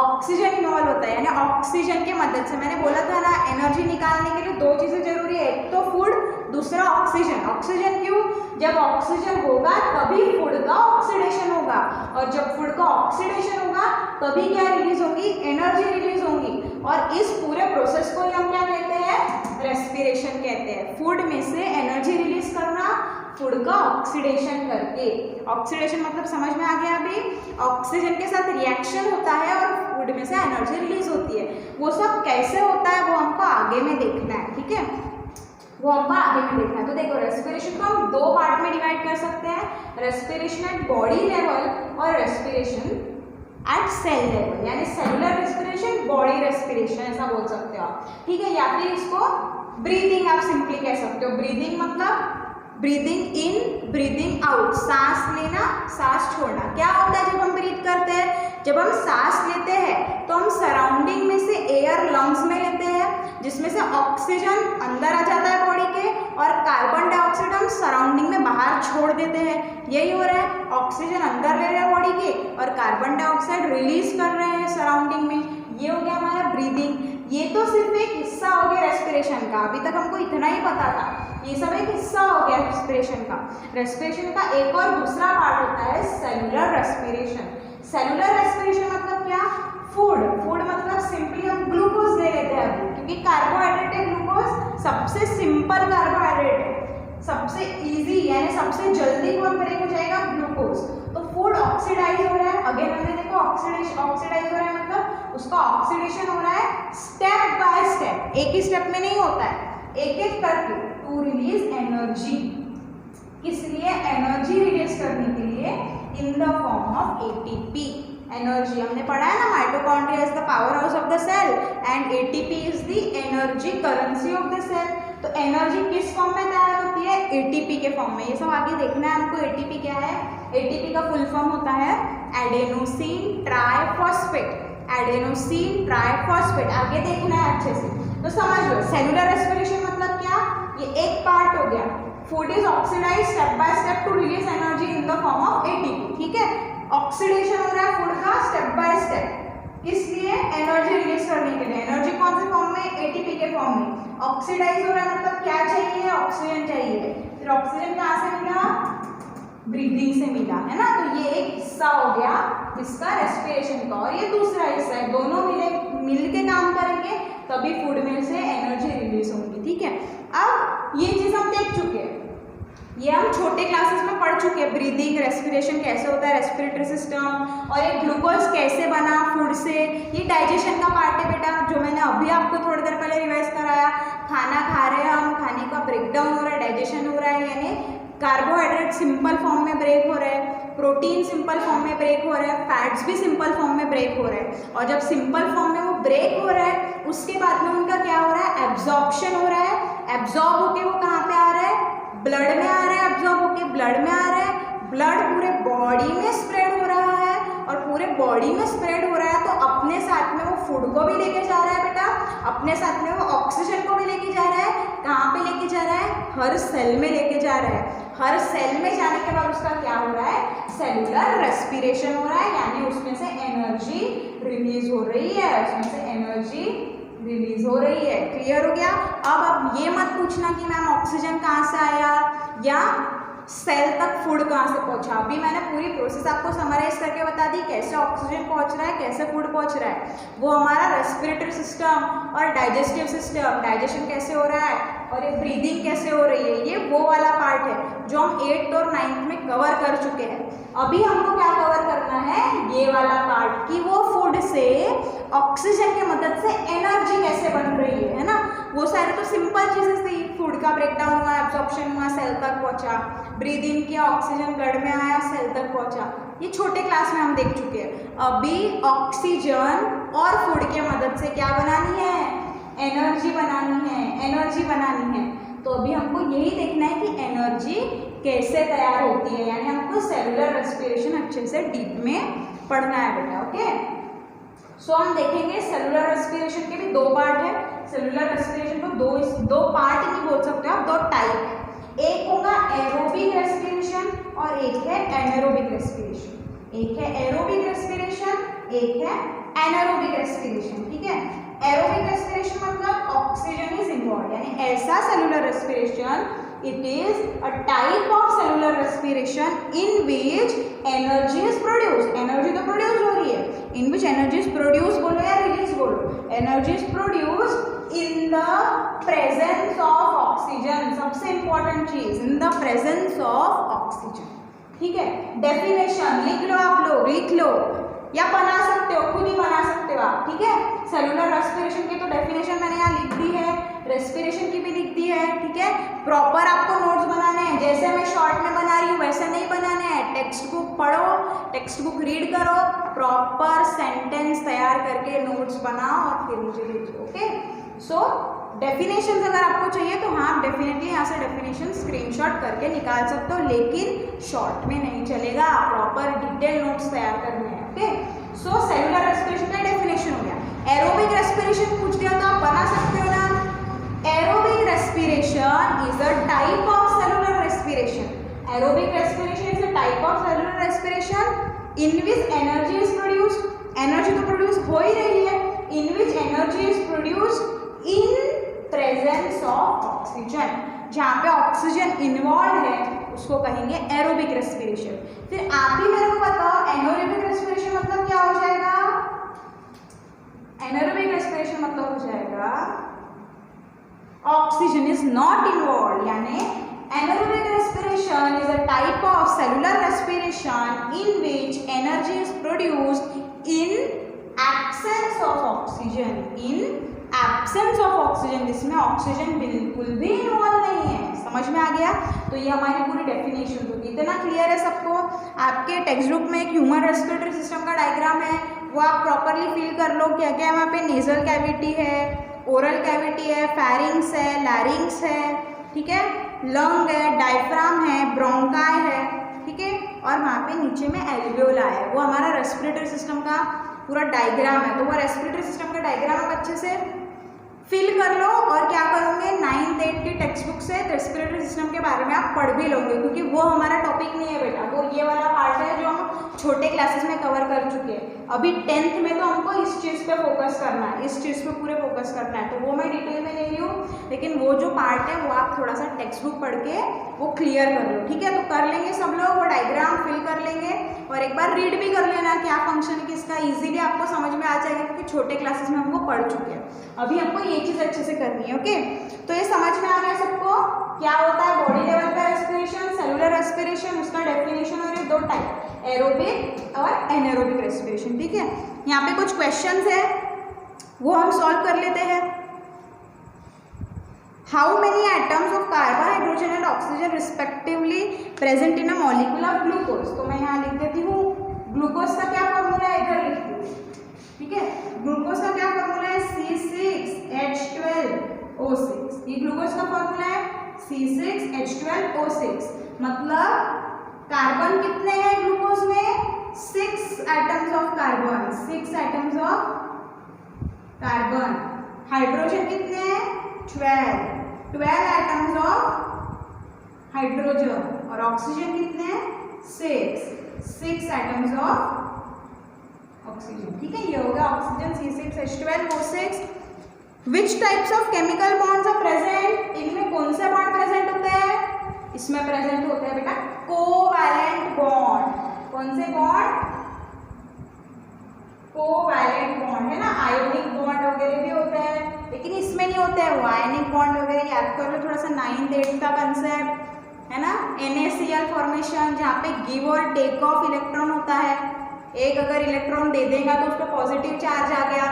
ऑक्सीजन इन्वॉल्व होता है, यानी ऑक्सीजन के मदद से, मैंने बोला था ना एनर्जी निकालने के लिए दो चीजें जरूरी है, एक तो फूड, दूसरा ऑक्सीजन। ऑक्सीजन क्यों? जब ऑक्सीजन होगा तभी फूड का ऑक्सीडेशन होगा, और जब फूड का ऑक्सीडेशन होगा तभी क्या रिलीज होगी? एनर्जी रिलीज होगी। और इस पूरे प्रोसेस को हम क्या कहते हैं? रेस्पिरेशन कहते हैं। फूड में से एनर्जी रिलीज करना, फूड का ऑक्सीडेशन करके। ऑक्सीडेशन मतलब समझ में आ गया अभी? ऑक्सीजन के साथ रिएक्शन होता है और फूड में से एनर्जी रिलीज होती है। वो सब कैसे होता है वो हमको आगे में देखना है, ठीक है, वो हमको आगे में देखना है। तो देखो रेस्पिरेशन को हम दो पार्ट में डिवाइड कर सकते हैं, रेस्पिरेशन एट बॉडी लेवल और रेस्पिरेशन एट सेल लेवल, यानी सेलुलर रेस्पिरेशन, बॉडी रेस्पिरेशन ऐसा बोल सकते हो आप, ठीक है। या फिर इसको ब्रीदिंग आप सिंपली कह सकते हो। ब्रीदिंग मतलब ब्रीदिंग इन, ब्रीदिंग आउट, सांस लेना, सांस छोड़ना। क्या होता है जब हम ब्रीथ करते हैं? जब हम सांस लेते हैं तो हम सराउंडिंग में से एयर लंग्स में लेते हैं, जिसमें से ऑक्सीजन अंदर आ जाता है बॉडी के, और कार्बन डाइऑक्साइड हम सराउंडिंग में बाहर छोड़ देते हैं। यही हो रहा है, ऑक्सीजन अंदर ले रहे हैं बॉडी के और कार्बन डाइऑक्साइड रिलीज कर रहे हैं सराउंडिंग में। ये हो गया हमारा ब्रीदिंग। ये तो सिर्फ एक हिस्सा हो गया रेस्पिरेशन का, अभी तक हमको इतना ही पता था, ये सब एक हिस्सा हो गया रेस्पिरेशन का। रेस्पिरेशन का एक और दूसरा पार्ट होता है सेलुलर रेस्पिरेशन। सेलुलर रेस्पिरेशन मतलब क्या? फूड। फूड मतलब सिंपली हम ग्लूकोज ले लेते हैं अभी, क्योंकि कार्बोहाइड्रेट है ग्लूकोज, सबसे सिंपल कार्बोहाइड्रेट है, सबसे इजी, यानी सबसे जल्दी कौन ब्रेक हो जाएगा? ग्लूकोज। तो फूड ऑक्सीडाइज हो रहा है, अगेन हमने देखो ऑक्सीडाइज हो रहा है मतलब उसका ऑक्सीडेशन हो रहा है स्टेप बाय स्टेप, एक ही स्टेप में नहीं होता है, एक एक करके, टू रिलीज एनर्जी। किस लिए? एनर्जी रिलीज करने के लिए, in the form of ATP. Energy हमने पढ़ा है ना, mitochondria is the power house of the cell and ATP is the energy currency of the cell. तो एनर्जी किस फॉर्म में तैयार होती है? एटीपी के फॉर्म में। ये सब आगे देखना है हमको। एटीपी क्या है? एटीपी का फुल फॉर्म होता है एडेनोसिन ट्राइफॉस्फेट। एडेनोसिन ट्राइफॉस्फेट आगे देखना है अच्छे से, तो समझ लो। सेलुलर रेस्पिरेशन मतलब क्या? ये एक पार्ट हो गया, food is oxidise step by step to release energy in the form of ATP, ठीक है। ऑक्सीडेशन हो रहा है फूड का स्टेप बाय स्टेप, किस लिए? एनर्जी रिलीज करने के लिए। एनर्जी कौन से फॉर्म में? एटीपी के फॉर्म में। ऑक्सीडाइज हो रहा है मतलब क्या चाहिए? ऑक्सीजन चाहिए। फिर ऑक्सीजन कहाँ से मिला? ब्रीदिंग से मिला, है ना। तो ये एक हिस्सा हो गया इसका रेस्पिरेशन का, और ये दूसरा हिस्सा है। दोनों मिल के काम करेंगे तभी फूड में से एनर्जी रिलीज होगी, ठीक है। अब ये चीज हम देख चुके हैं, ये हम छोटे क्लासेस में पढ़ चुके हैं। ब्रीदिंग, रेस्पिरेशन कैसे होता है, रेस्पिरेटरी सिस्टम, और ये ग्लूकोज कैसे बना फूड से, ये डाइजेशन का पार्ट है बेटा, जो मैंने अभी आपको थोड़ी देर पहले रिवाइज कराया। खाना खा रहे हैं हम, खाने का ब्रेकडाउन हो रहा है, डाइजेशन हो रहा है, यानी कार्बोहाइड्रेट सिंपल फॉर्म में ब्रेक हो रहे हैं, प्रोटीन सिंपल फॉर्म में ब्रेक हो रहे हैं, फैट्स भी सिंपल फॉर्म में ब्रेक हो रहे हैं। और जब सिंपल फॉर्म में वो ब्रेक हो रहा है उसके बाद में उनका क्या हो रहा है? एब्जॉर्प्शन हो रहा है। एब्जॉर्ब होके वो कहाँ पे आ रहा है? ब्लड में आ रहा है। एब्जॉर्ब होके ब्लड में आ रहा है, ब्लड पूरे बॉडी में स्प्रेड हो रहा है, और पूरे बॉडी में स्प्रेड हो रहा है तो अपने साथ में वो फूड को भी लेके जा रहा है बेटा, अपने साथ में वो ऑक्सीजन को भी लेके जा रहा है। कहाँ पे लेके जा रहा है? हर सेल में लेके जा रहा है। हर सेल में जाने के बाद उसका क्या हो रहा है? सेलुलर रेस्पिरेशन हो रहा है, यानी उसमें से एनर्जी रिलीज हो रही है, उसमें से एनर्जी रिलीज हो रही है। क्लियर हो गया? अब ये मत पूछना कि मैम ऑक्सीजन कहाँ से आया या सेल तक फूड कहाँ से पहुंचा। अभी मैंने पूरी प्रोसेस आपको समराइज करके बता दी, कैसे ऑक्सीजन पहुंच रहा है, कैसे फूड पहुंच रहा है। वो हमारा रेस्पिरेटरी सिस्टम और डाइजेस्टिव सिस्टम, डाइजेशन कैसे हो रहा है, और ये ब्रीदिंग कैसे हो रही है, ये वो वाला पार्ट है जो हम 8th और 9th में कवर कर चुके हैं। अभी हमको क्या कवर करना है, ये वाला पार्ट कि वो फूड से ऑक्सीजन की मदद से एनर्जी कैसे बन रही है ना। वो सारे तो सिंपल चीजें थी, फूड का ब्रेकडाउन हुआ, एब्जॉर्प्शन हुआ, सेल तक पहुंचा, ब्रीद इन किया, ऑक्सीजन ब्लड में आया, सेल तक पहुंचा, ये छोटे क्लास में हम देख चुके हैं। अभी ऑक्सीजन और फूड की मदद से क्या बनानी है, एनर्जी बनानी है, एनर्जी बनानी है। तो अभी हमको यही देखना है कि एनर्जी कैसे तैयार होती है, यानी हमको सेलुलर रेस्पिरेशन अच्छे से डीप में पढ़ना है बेटा। ओके, सो हम देखेंगे सेलुलर रेस्पिरेशन के भी 2 पार्ट है। सेलुलर रेस्पिरेशन को दो पार्ट नहीं बोल सकते आप, 2 टाइप है। एक होगा एरोबिक रेस्पिरेशन और एक है एनारोबिक रेस्पिरेशन। एक है एरोबिक रेस्पिरेशन, एक है एनारोबिक रेस्पिरेशन। ठीक है, एरोबिक रेस्पिरेशन मतलब ऑक्सीजन इज इन्वॉल्व, यानी ऐसा cellular respiration, it is a type of cellular respiration in which energy is produced। energy तो produce हो रही है, in which energy is produced बोलो या release बोलो, energy is produced in the presence of oxygen। सबसे important चीज, in the presence of oxygen। ठीक है, डेफिनेशन लिख लो, आप लोग लिख लो या बना सकते हो, खुद ही बना सकते हो आप। ठीक है, सेलुलर रेस्पिरेशन की तो डेफिनेशन मैंने यहाँ लिख दी है, रेस्पिरेशन की भी लिख दी है। ठीक है, प्रॉपर आपको नोट्स बनाने हैं, जैसे मैं शॉर्ट में बना रही हूँ वैसे नहीं बनाने हैं। टेक्स्ट बुक पढ़ो, टेक्स्ट बुक रीड करो, प्रॉपर सेंटेंस तैयार करके नोट्स बनाओ और फिर मुझे भेजो। ओके, सो डेफिनेशन अगर आपको चाहिए तो हाँ, आप डेफिनेटली यहाँ से डेफिनेशन स्क्रीनशॉट करके निकाल सकते हो, लेकिन शॉर्ट में नहीं चलेगा, प्रॉपर डिटेल नोट्स तैयार करने हैं। ओके, सो सेलुलर रेस्पिरेशन का डेफिनेशन हो गया। एरोबिक रेस्पिरेशन पूछ दिया तो आप बना सकते हो ना। Aerobic respiration is a type of cellular respiration। Aerobic respiration is a type of cellular respiration in which energy is produced। Energy तो produce हो ही रही है, in which energy is produced in presence of oxygen। जहाँ पे oxygen involve है उसको कहेंगे aerobic respiration. फिर आप ही मेरे को बताओ एनारोबिक रेस्पिरेशन मतलब क्या हो जाएगा। एनारोबिक रेस्पिरेशन मतलब हो जाएगा oxygen is not involved, यानी anaerobic respiration is a type of cellular respiration in which energy is produced in absence of oxygen। in absence of oxygen, जिसमें ऑक्सीजन बिल्कुल भी इन्वॉल्व नहीं है। समझ में आ गया? तो ये हमारी पूरी डेफिनेशन होगी। इतना क्लियर है सबको? आपके टेक्स्ट बुक में एक ह्यूमन रेस्पिरेटरी सिस्टम का डायग्राम है, वो आप प्रॉपरली फिल कर लो। क्या क्या है वहाँ पे, नेजल कैविटी है, ओरल कैविटी है, फेरिंग्स है, लैरिंग्स है, ठीक है, लंग है, डायफ्राम है, ब्रोंकाई है, ठीक है, और वहाँ पे नीचे में एल्वियोला है। वो हमारा रेस्पिरेटरी सिस्टम का पूरा डायग्राम है। तो वो रेस्पिरेटरी सिस्टम का डायग्राम आप अच्छे से फिल कर लो। और क्या करोगे, 9th 8th की टेक्स्ट बुक से रेस्पिरेटरी सिस्टम के बारे में आप पढ़ भी लोगे, क्योंकि वो हमारा टॉपिक नहीं है बेटा, वो ये वाला पार्ट है जो हम छोटे क्लासेस में कवर कर चुके हैं। अभी 10th में तो हमको इस चीज़ पे फोकस करना है, इस चीज़ पे पूरे फोकस करना है, तो वो मैं डिटेल में ले रही हूँ। लेकिन वो जो पार्ट है वो आप थोड़ा सा टेक्स्ट बुक पढ़ के वो क्लियर कर लो, ठीक है। तो कर लेंगे सब लोग, वो डायग्राम फिल कर लेंगे और एक बार रीड भी कर लेना क्या फंक्शन है किसका, ईजिली आपको समझ में आ जाएगा, क्योंकि छोटे क्लासेस में हमको पढ़ चुके हैं। अभी हमको ये चीज़ अच्छे से करनी है। ओके, तो ये समझ में आ गया सबको क्या होता है बॉडी लेवल का रेस्पिरेशन, सेलुलर रेस्पिरेशन, उसका डेफिनेशन और ये 2 टाइप, एरोबिक और एनारोबिक रेस्पिरेशन, ठीक है। यहाँ पे कुछ क्वेश्चंस है वो हम सॉल्व कर लेते हैं। How many atoms of carbon, hydrogen and oxygen respectively present in a molecule of glucose. तो मैं यहाँ लिख देती हूँ ग्लूकोज का क्या फॉर्मूला है, इधर लिखती हूँ, ठीक है। ग्लूकोज का क्या फॉर्मूला है, C6H12O6। ये ग्लूकोज का फॉर्मूला है C6H12O6। मतलब कार्बन कितने हैं ग्लूकोज में, 6 atoms of carbon, 6 atoms of carbon. Hydrogen कितने हैं, 12 एटम्स ऑफ हाइड्रोजन। और ऑक्सीजन कितने हैं, 6 एटम्स ऑफ ऑक्सीजन, ठीक है। ये होगा oxygen C6H12O6। Which types of chemical bonds are present, इनमें कौन से बॉन्ड प्रेजेंट होते हैं, इसमें प्रेजेंट होते हैं बेटा कोवैलेंट बॉन्ड। कौन से बॉन्ड, कोवैलेंट बॉन्ड है ना, आयोनिक बॉन्ड वगैरह भी होते हैं, लेकिन इसमें नहीं होते होते हैं वो आयनिक बॉन्ड वगैरह याद कर लो थोड़ा सा 9th 8th का कंसेप्ट है ना। NaCl फॉर्मेशन जहाँ पे गिव और टेक ऑफ इलेक्ट्रॉन होता है, एक अगर इलेक्ट्रॉन दे देगा तो उस पर पॉजिटिव चार्ज आ गया,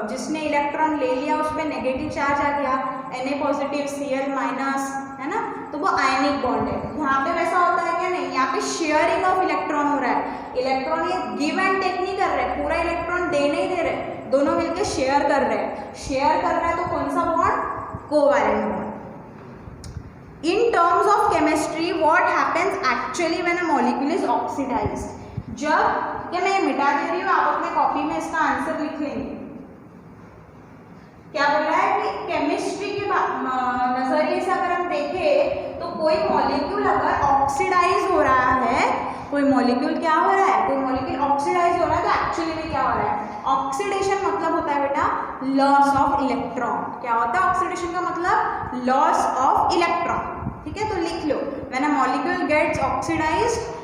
जिसने इलेक्ट्रॉन ले लिया उस पर नेगेटिव चार्ज आ गया, Na पॉजिटिव Cl माइनस है ना, तो वो आयनिक बॉन्ड है। यहाँ पे वैसा होता है क्या? नहीं, यहाँ पे शेयरिंग ऑफ इलेक्ट्रॉन हो रहा है। इलेक्ट्रॉन ये गिव एंड टेक नहीं कर रहे, पूरा इलेक्ट्रॉन दे नहीं दे रहे, दोनों मिलकर शेयर कर रहे हैं। शेयर कर रहा है तो कौन सा bond? Covalent bond. In terms of chemistry what happens actually when a molecule is oxidised. जब, क्या मैं ये मिटा दे रही हूँ, आप अपने कॉपी में इसका आंसर लिख लेंगे। क्या बोला है कि केमिस्ट्री के नजरिए से अगर हम देखें तो कोई मॉलिक्यूल अगर ऑक्सीडाइज हो रहा है, कोई मॉलिक्यूल क्या हो रहा है, कोई मॉलिक्यूल ऑक्सीडाइज हो रहा है तो एक्चुअली में क्या हो रहा है? ऑक्सीडेशन मतलब होता है बेटा लॉस ऑफ इलेक्ट्रॉन। क्या होता है ऑक्सीडेशन का मतलब? Loss of electron. ठीक है, तो लिख लो, when a molecule gets oxidized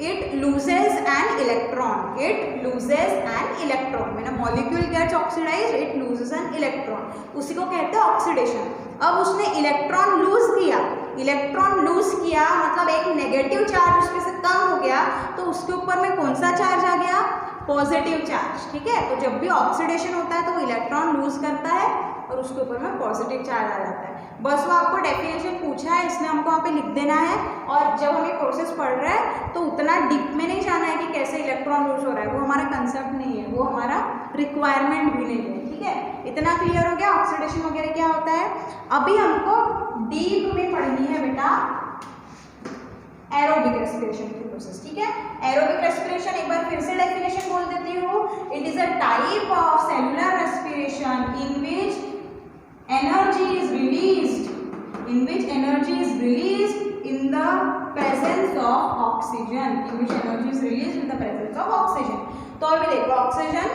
it loses an electron, it loses an electron, when a molecule gets oxidized it loses an electron, उसी को कहते हैं ऑक्सीडेशन। अब उसने इलेक्ट्रॉन लूज किया, इलेक्ट्रॉन लूज किया मतलब एक नेगेटिव चार्ज उसमें से कम हो गया, तो उसके ऊपर में कौन सा चार्ज आ गया? Positive charge. ठीक है, तो जब भी ऑक्सीडेशन होता है तो वो इलेक्ट्रॉन लूज करता है और उसके ऊपर में पॉजिटिव चार्ज आ जाता है। बस वो आपको डेफिनेशन पूछा है, इसने हमको वहाँ पे लिख देना है, और जब हम ये प्रोसेस पढ़ रहे हैं तो उतना डीप में नहीं जाना है कि कैसे इलेक्ट्रॉन लूज हो रहा है, वो हमारा कंसेप्ट नहीं है, वो हमारा रिक्वायरमेंट भी नहीं है। ठीक है, इतना क्लियर हो गया ऑक्सीडेशन वगैरह क्या होता है। अभी हमको डीप में पढ़नी है बेटा एरोबिक रेस्पिरेशन की प्रोसेस। ठीक है, एरोबिक रेस्पिरेशन एक बार फिर से डेफिनेशन बोल देती हूँ। It is a type of cellular respiration in which energy is released in the presence of oxygen, तो अभी देखो ऑक्सीजन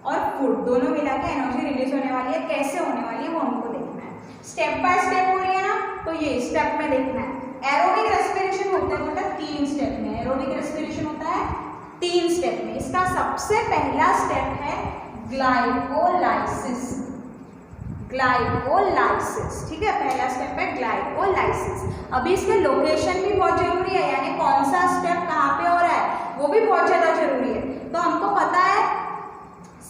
और फूड दोनों मिला के एनर्जी रिलीज होने वाली है, कैसे होने वाली है वो हमको देखना है। स्टेप बाय स्टेप हो रही है ना, तो ये स्टेप में देखना है। एरोबिक रेस्पिरेशन होता है बेटा 3 स्टेप में, एरोबिक रेस्पिरेशन होता है 3 स्टेप में। इसका सबसे पहला स्टेप है ग्लाइकोलाइसिस, ग्लाइकोलाइसिस। ठीक है, पहला स्टेप है ग्लाइकोलाइसिस। अभी इसमें लोकेशन भी बहुत जरूरी है, यानी कौन सा स्टेप कहाँ पे हो रहा है वो भी बहुत ज़्यादा जरूरी है। तो हमको पता है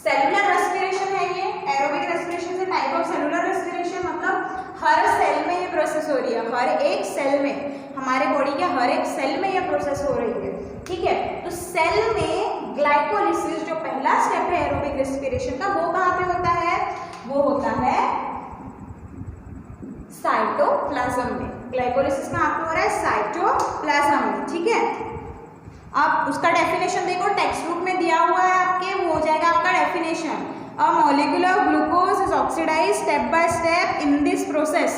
सेलुलर रेस्पिरेशन है ये, एरोबिक रेस्पिरेशन से टाइप ऑफ सेलुलर रेस्पिरेशन मतलब हर सेल में ये प्रोसेस हो रही है, हर एक सेल में, हमारे बॉडी के हर एक सेल में ये प्रोसेस हो रही है। ठीक है, तो सेल में ग्लाइकोलिसिस जो पहला स्टेप है एरोबिक रेस्पिरेशन का, वो कहाँ पे होता है? वो होता है साइटोप्लाज्म में। ग्लाइकोलिसिस कहाँ पे हो रहा है? साइटोप्लाज्म में। ठीक है, आप उसका डेफिनेशन देखो, टेक्स्ट बुक में दिया हुआ है आपके, वो हो जाएगा आपका definition. A molecule of glucose is oxidise step by step in this process.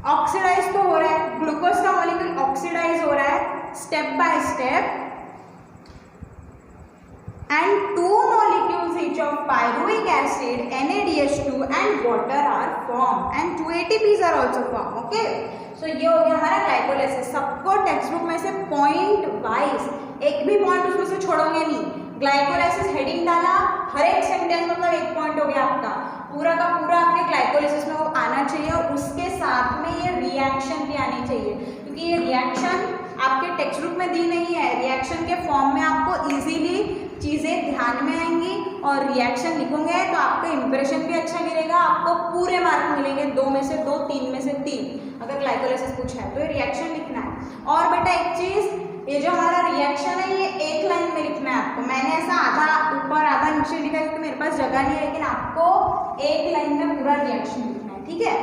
Oxidise तो हो रहा है, ग्लूकोज का मॉलिक्यूल ऑक्सीडाइज हो रहा है step by step, and 2 molecules each of pyruvic acid, NaDH2 and water are formed and 2 ATPs are also formed. Okay, so ये हो गया हमारा ग्लाइकोलाइसिस। सबको टेक्स्ट बुक में से पॉइंट वाइज एक भी पॉइंट उसमें से छोड़ोगे नहीं। ग्लाइकोलाइसिस हेडिंग डाला, हर एक सेंटेंस मतलब एक पॉइंट हो गया आपका, पूरा का पूरा आपके ग्लाइकोलाइसिस में वो आना चाहिए, और उसके साथ में ये रिएक्शन भी आनी चाहिए, क्योंकि ये रिएक्शन आपके टेक्स्ट बुक में दी नहीं है। रिएक्शन के फॉर्म में आपको इजीली चीज़ें ध्यान में आएंगी, और रिएक्शन लिखोगे तो आपका इंप्रेशन भी अच्छा गिरेगा, आपको पूरे मार्क मिलेंगे, 2 में से 2, 3 में से 3 अगर ग्लाइकोलाइसिस पूछा है तो ये रिएक्शन लिखना है। और बेटा एक चीज़, ये जो हमारा रिएक्शन है ये एक लाइन में लिखना है आपको। मैंने ऐसा आधा ऊपर आधा नीचे लिखा है क्योंकि मेरे पास जगह नहीं है, लेकिन आपको एक लाइन में पूरा रिएक्शन लिखना है। ठीक है,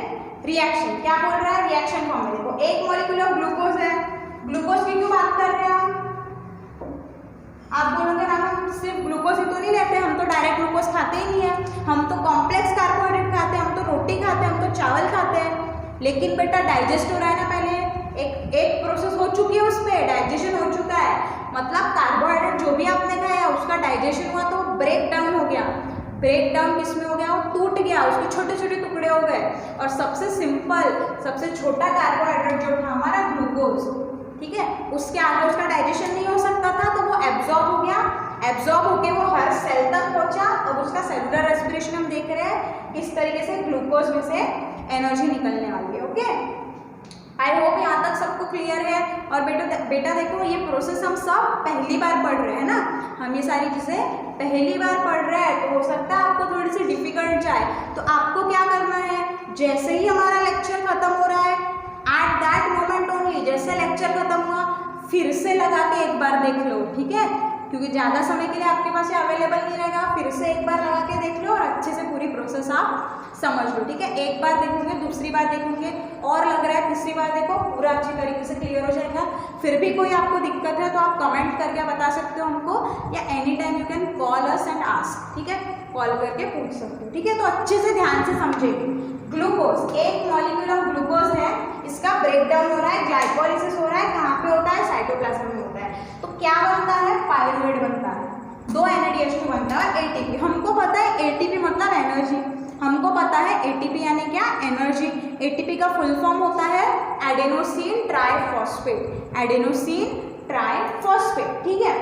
रिएक्शन क्या बोल रहा है? रिएक्शन फॉर्म में देखो, एक मॉलिक्यूल ऑफ ग्लूकोज है, ग्लूकोज की क्यों बात कर रहे हैं हम? आप बोलोगे ना हम सिर्फ ग्लूकोज ही तो नहीं लेते, हम तो डायरेक्ट ग्लूकोज खाते ही नहीं है, हम तो कॉम्प्लेक्स कार्बोहाइड्रेट खाते हैं, हम तो रोटी खाते हैं, हम तो चावल खाते हैं। लेकिन बेटा डाइजेस्ट हो रहा है ना, पहले एक प्रोसेस हो चुकी है, उस पर डाइजेशन हो चुका है, मतलब कार्बोहाइड्रेट जो भी आपने खाया उसका डाइजेशन हुआ तो ब्रेक डाउन हो गया। ब्रेक डाउन किस में हो गया? वो टूट गया, उसके छोटे छोटे टुकड़े हो गए, और सबसे सिंपल सबसे छोटा कार्बोहाइड्रेट जो था हमारा ग्लूकोज, ठीक है, उसके आगे उसका डाइजेशन नहीं हो सकता था, तो वो एब्जॉर्ब हो गया एब्जॉर्ब होके वो हर सेल तक पहुंचा। अब उसका सेलुलर रेस्पिरेशन हम देख रहे हैं किस तरीके से ग्लूकोज में से एनर्जी निकलने वाली है। ओके, आई होप यहाँ तक सबको क्लियर है। और बेटा देखो ये प्रोसेस हम सब पहली बार पढ़ रहे हैं ना, हम ये सारी चीज़ें पहली बार पढ़ रहे हैं, तो हो सकता है आपको थोड़ी सी डिफिकल्ट जाए। तो आपको क्या करना है, जैसे ही हमारा लेक्चर खत्म हो रहा है, एट दैट मोमेंट ओनली, जैसे लेक्चर खत्म हुआ फिर से लगा के एक बार देख लो, ठीक है, क्योंकि ज़्यादा समय के लिए आपके पास अवेलेबल नहीं रहेगा। फिर से एक बार लगा के देख लो और अच्छे से पूरी प्रोसेस आप समझ लो, ठीक है। एक बार देखोगे, दूसरी बार देखोगे, और लग रहा है तीसरी बार देखो, पूरा अच्छी तरीके से क्लियर हो जाएगा। फिर भी कोई आपको दिक्कत है तो आप कमेंट करके बता सकते हो हमको, या any time you can call us and ask, ठीक है, कॉल करके पूछ सकते हो, ठीक है। तो अच्छे से ध्यान से समझेंगे। ग्लूकोज एक मॉलिक्यूल ऑफ ग्लूकोज है, इसका ब्रेकडाउन हो रहा है, ग्लाइकोलाइसिस हो रहा है, कहाँ पे होता है, साइटोप्लाज्म में होता है। तो क्या बनता है, पायरुवेट बनता है, 2 NADH2 बनता है, ATP। हमको पता है ATP मतलब एनर्जी, हमको पता है ATP यानी क्या, एनर्जी। ATP का फुल फॉर्म होता है एडेनोसिन ट्राइफॉस्फेट, एडेनोसिन ट्राइफॉस्फेट, ठीक है।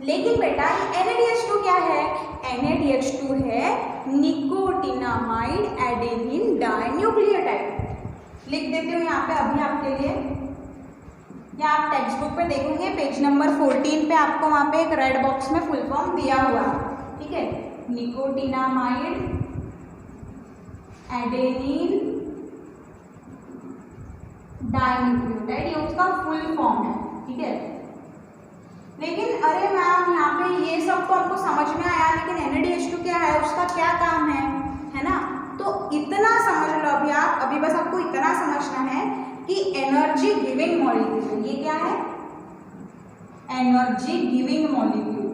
लेकिन बेटा ये NADH2 क्या है, NADH2 है निकोटिनामाइड एडेनिन डाइन्यूक्लियोटाइड। लिख देती हूँ यहाँ पे अभी आपके लिए, या आप टेक्स्ट बुक पे देखोगे पेज नंबर 14 पे आपको वहाँ पे एक रेड बॉक्स में फुल फॉर्म दिया हुआ है, ठीक है। निकोटिनामाइड एडेनिन डाइन्यूक्लियोटाइड, ये उसका फुल फॉर्म है, ठीक है। लेकिन अरे मैम यहाँ पे ये सब तो हमको समझ में आया, लेकिन NADH2 क्या है, उसका क्या काम है ना। तो इतना समझ लो अभी आप, अभी बस आपको इतना समझना है कि एनर्जी गिविंग मॉलिक्यूल, ये क्या है, एनर्जी गिविंग मॉलिक्यूल,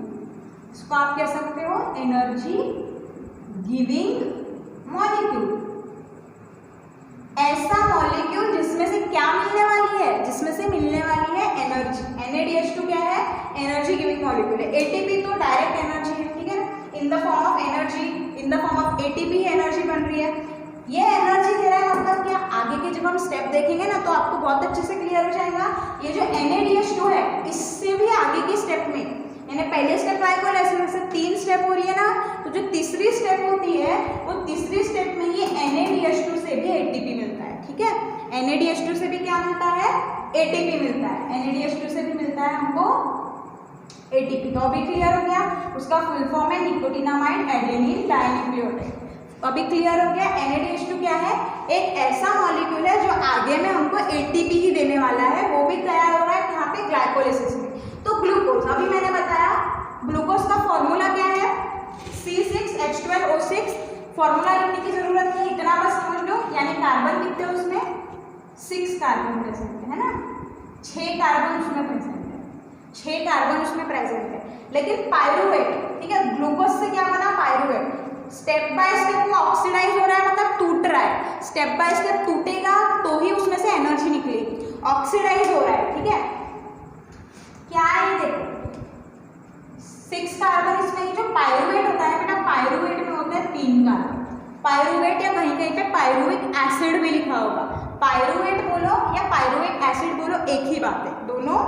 इसको आप कह सकते हो एनर्जी गिविंग मॉलिक्यूल। ऐसा मॉलिक्यूल जिसमें से क्या मिलने वाली है, जिसमें से मिलने वाली है एनर्जी। NADH2 क्या है, एनर्जी गिविंग मॉलिक्यूल है। ATP तो डायरेक्ट एनर्जी है, ठीक है, इन the form of energy, in the form of ATP energy बन रही है। ये एनर्जी दे रहा है मतलब क्या, आगे के जब हम स्टेप देखेंगे ना तो आपको बहुत अच्छे से क्लियर हो जाएगा। ये जो NADH2 है इससे भी आगे की स्टेप में, यानी पहले स्टेप ग्लाइकोलाइसिस से 3 स्टेप हो रही है ना, तो जो तीसरी स्टेप होती है वो तीसरी स्टेप में ये NADH2 से भी ATP मिलता है, ठीक है। NADH2 से भी क्या मिलता है, ATP मिलता है, NADH2 से भी मिलता है हमको ATP। तो अभी क्लियर हो गया, उसका फुल फॉर्म है निकोटिनामाइड एडेनिन डाइन्यूक्लियोटाइड। अभी क्लियर हो गया NADH2 क्या है, एक ऐसा मॉलिक्यूल है जो आगे में हमको ATP ही देने वाला है, वो भी तैयार हो रहा है कहाँ पे, ग्लाइकोलाइसिस में। तो ग्लूकोज, अभी मैंने बताया ग्लूकोज का फॉर्मूला क्या है, C6H12O6। फॉर्मूला लिखने की जरूरत नहीं, इतना बस समझ लो, यानी कार्बन कितने उसमें, 6 कार्बन प्रेजेंट है ना, 6 कार्बन उसमें प्रेजेंट है, 6 कार्बन उसमें प्रेजेंट है। लेकिन पायरुवेट, ठीक है, ग्लूकोज से क्या बना, पायरुवेट। स्टेप बाय स्टेप वो ऑक्सीडाइज हो रहा है, मतलब टूट रहा है, स्टेप बाय स्टेप टूटेगा तो ही उसमें से एनर्जी निकलेगी, ऑक्सीडाइज हो रहा है, ठीक है। क्या है देखो, 6 कार्बन इसमें, जो पायरुवेट होता है बेटा, पायरुवेट में होते हैं 3 कार्बन। पायरुवेट या कहीं कहीं पे पायरुविक एसिड भी लिखा होगा, पायरुवेट बोलो या पायरुविक एसिड बोलो, एक ही बात है, दोनों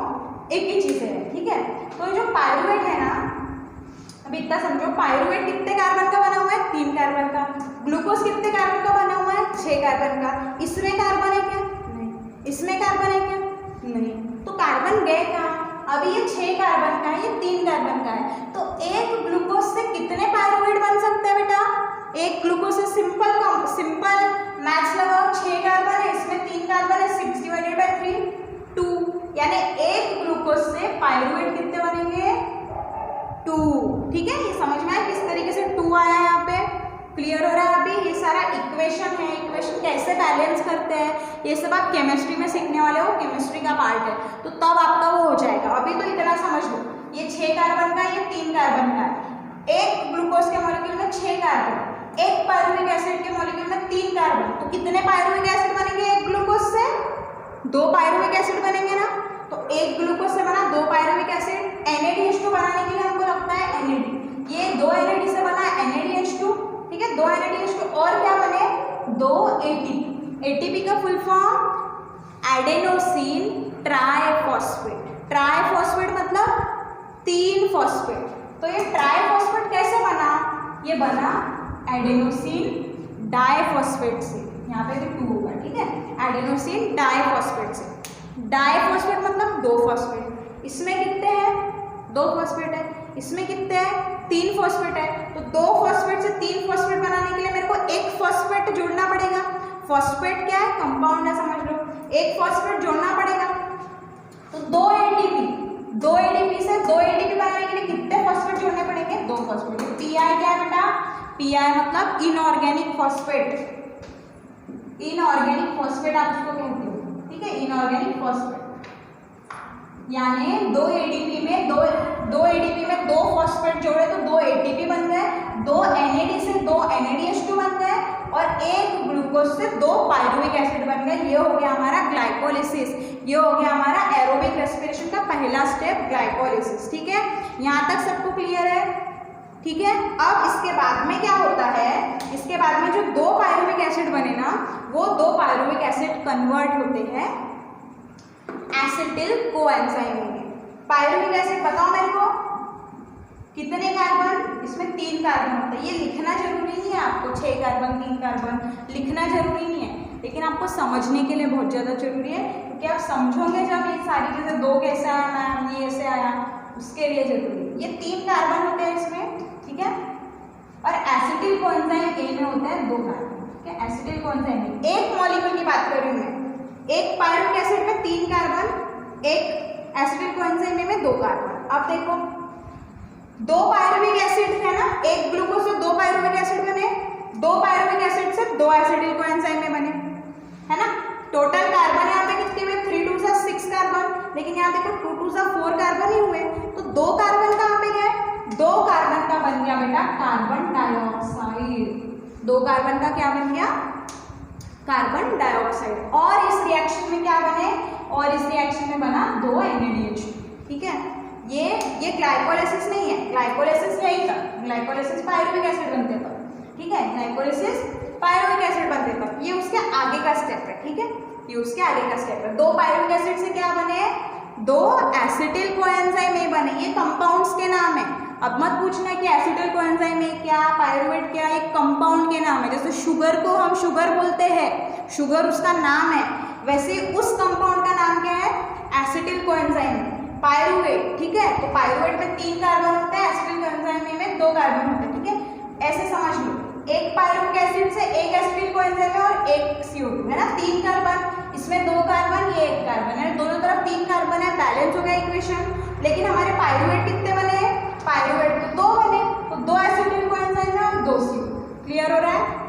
एक ही चीज है, ठीक है। तो जो पायरुवेट है ना, अभी इतना समझो, पायरुवेट कितने कार्बन का बना हुआ है, 3 कार्बन का। ग्लूकोज कितने कार्बन का बना हुआ है, 6 कार्बन का। इसमें कार्बन है क्या, नहीं। इसमें कार्बन है क्या, नहीं। तो कार्बन गए कहाँ, अभी ये 6 कार्बन का है, ये 3 कार्बन का है। तो एक ग्लूकोज से कितने पायरुवेट बन सकते हैं बेटा, एक ग्लूकोज से सिंपल मैथ्स लगाओ, 6 कार्बन है, इसमें 3 कार्बन है, 6 डिवाइडेड बाय 3 2, यानी एक ग्लूकोज से पायरुवेट कितने बनेंगे, 2, ठीक है। ये समझ में आया किस तरीके से 2 आया है, यहाँ पे क्लियर हो रहा है। अभी ये सारा इक्वेशन है, इक्वेशन कैसे बैलेंस करते हैं ये सब आप केमिस्ट्री में सीखने वाले हो, केमिस्ट्री का पार्ट है, तो तब आपका वो हो जाएगा। अभी तो इतना समझ लो, ये 6 कार्बन का, ये 3 कार्बन का है। एक ग्लूकोज के मॉलिक्यूल में 6 कार्बन, एक पायरुविक एसिड के मॉलिक्यूल में 3 कार्बन, तो कितने पायरुविक एसिड बनेंगे एक ग्लूकोज से, 2 पायरुविक एसिड बनेंगे ना। तो एक ग्लूकोज से बना 2 पायरुविक एसिड। NADH2 बनाने के लिए हमको लगता है NAD, ये 2 NAD से बना NADH2, ठीक है, 2 NADH2 और क्या बने, 2 ATP। ATP का full form adenosine triphosphate. Triphosphate मतलब 3 फॉस्फेट। तो ये ट्राइफॉस्फेट कैसे बना? ये बना एडेनोसिन डाइफॉस्फेट से। यहाँ पे भी 2 होगा, ठीक है, एडेनोसिन डाइफॉस्फेट से। डाइफॉस्फेट मतलब 2 फॉस्फेट। इसमें कितने हैं? 2 फॉस्फेट है। इसमें कितने हैं? 3 फॉस्फेट है। तो 2 फॉस्फेट से 3 फॉस्फेट बनाने के लिए मेरे को 1 फॉस्फेट जोड़ना पड़ेगा। फॉस्फेट क्या है? कंपाउंड है, समझ लो। 1 फॉस्फेट जोड़ना पड़ेगा। तो 2 एडीपी से 2 एडीपी बनाने के लिए कितने फॉस्फेट जोड़ने पड़ेंगे? 2 फॉस्फेट। पीआई क्या है बेटा? पीआई मतलब इनऑर्गेनिक फॉस्फेट। इनऑर्गेनिक फॉस्फेट आप उसको कहते हो, ठीक है, इनऑर्गेनिक फॉस्फेट। यानी 2 एडीपी में 2 फॉस्फेट जोड़े तो 2 एटीपी बन गए, 2 एनएडी से 2 NADH2 बन गए और 1 ग्लूकोज से 2 पायरुविक एसिड बन गए। ये हो गया हमारा ग्लाइकोलिसिस। ये हो गया हमारा एरोबिक रेस्पिरेशन का पहला स्टेप, ग्लाइकोलिसिस। ठीक है, यहाँ तक सबको क्लियर है? ठीक है। अब इसके बाद में क्या होता है? इसके बाद में जो 2 पायरुविक एसिड बने ना, वो 2 पायरुविक एसिड कन्वर्ट होते हैं एसिटिल कोएंजाइम में। पायरुविक एसिड बताओ मेरे को कितने कार्बन? इसमें 3 कार्बन होता है। ये लिखना जरूरी नहीं है आपको, 6 कार्बन 3 कार्बन लिखना जरूरी नहीं है, लेकिन आपको समझने के लिए बहुत ज़्यादा जरूरी है, क्योंकि आप समझोगे जब ये सारी चीज़ें 2 कैसे आया मैम, ये ऐसे आया, उसके लिए जरूरी है। ये 3 कार्बन होते हैं इसमें, ठीक है। और एसिटिल कोएंजाइम ए में होता है 2 कार्बन, ठीक है। एसिटिल कोएंजाइम में एक मॉलिक्यूल की बात कर रही हूँ मैं। एक पायरुविक एसिड में 3 कार्बन, एक एसिटिल कोएंजाइम में 2 कार्बन। अब देखो 2 पायरुविक एसिड है ना, एक ग्लूकोज से 2 पायरुविक एसिड बने, 2 पायरुविक एसिड से 2 एसिटिल कोएंजाइम में बने, है ना। टोटल कार्बन यहाँ पे कितने हुए? 3 2 6 कार्बन, लेकिन यहाँ देखो 2 2 4 कार्बन ही हुए। तो 2 कार्बन कहाँ पे गए? 2 कार्बन का बन गया बेटा कार्बन डाइऑक्साइड। 2 कार्बन का क्या बन गया? Carbon dioxide. और इस रिएक्शन में क्या बने? और इस रिएक्शन में बना 2 NADH। ठीक है, ये ग्लाइकोलाइसिस नहीं है, ग्लाइकोलाइसिस यही था, ग्लाइकोलाइसिस पायरुविक एसिड बनते थे, ठीक है, ग्लाइकोलाइसिस पायरुविक एसिड बनते थे। ये उसके आगे का स्टेप है, ठीक है, ये उसके आगे का स्टेप है। 2 पायरुविक एसिड से क्या बने? 2 एसिटिल कोएंजाइम ए बने। ये कंपाउंड्स के नाम है। अब मत पूछना कि एसिटिल कोएंजाइम ए क्या, पायरुवेट क्या, एक कंपाउंड के नाम है। जैसे शुगर को हम शुगर बोलते हैं, शुगर उसका नाम है, वैसे उस कंपाउंड का नाम क्या है? एसिटिल कोएंजाइम पायरुवेट, ठीक है। तो पायरुवेट में 3 कार्बन होते हैं, एसिटिल कोएंजाइम में 2 कार्बन होते हैं, ठीक है। ऐसे समझ लो, एक पायरुविक एसिड से एक एसिटिल कोएंजाइम और एक CO2 है ना, 3 कार्बन, इसमें 2 कार्बन, ये 1 कार्बन है, दोनों तरफ 3 कार्बन है, बैलेंस हो गया इक्वेशन। लेकिन हमारे पायरुवेट कितने बने? पायरुवेट तो 2 बने, तो 2 एसिटिल कोएंजाइम और 2 CO2। क्लियर हो रहा है?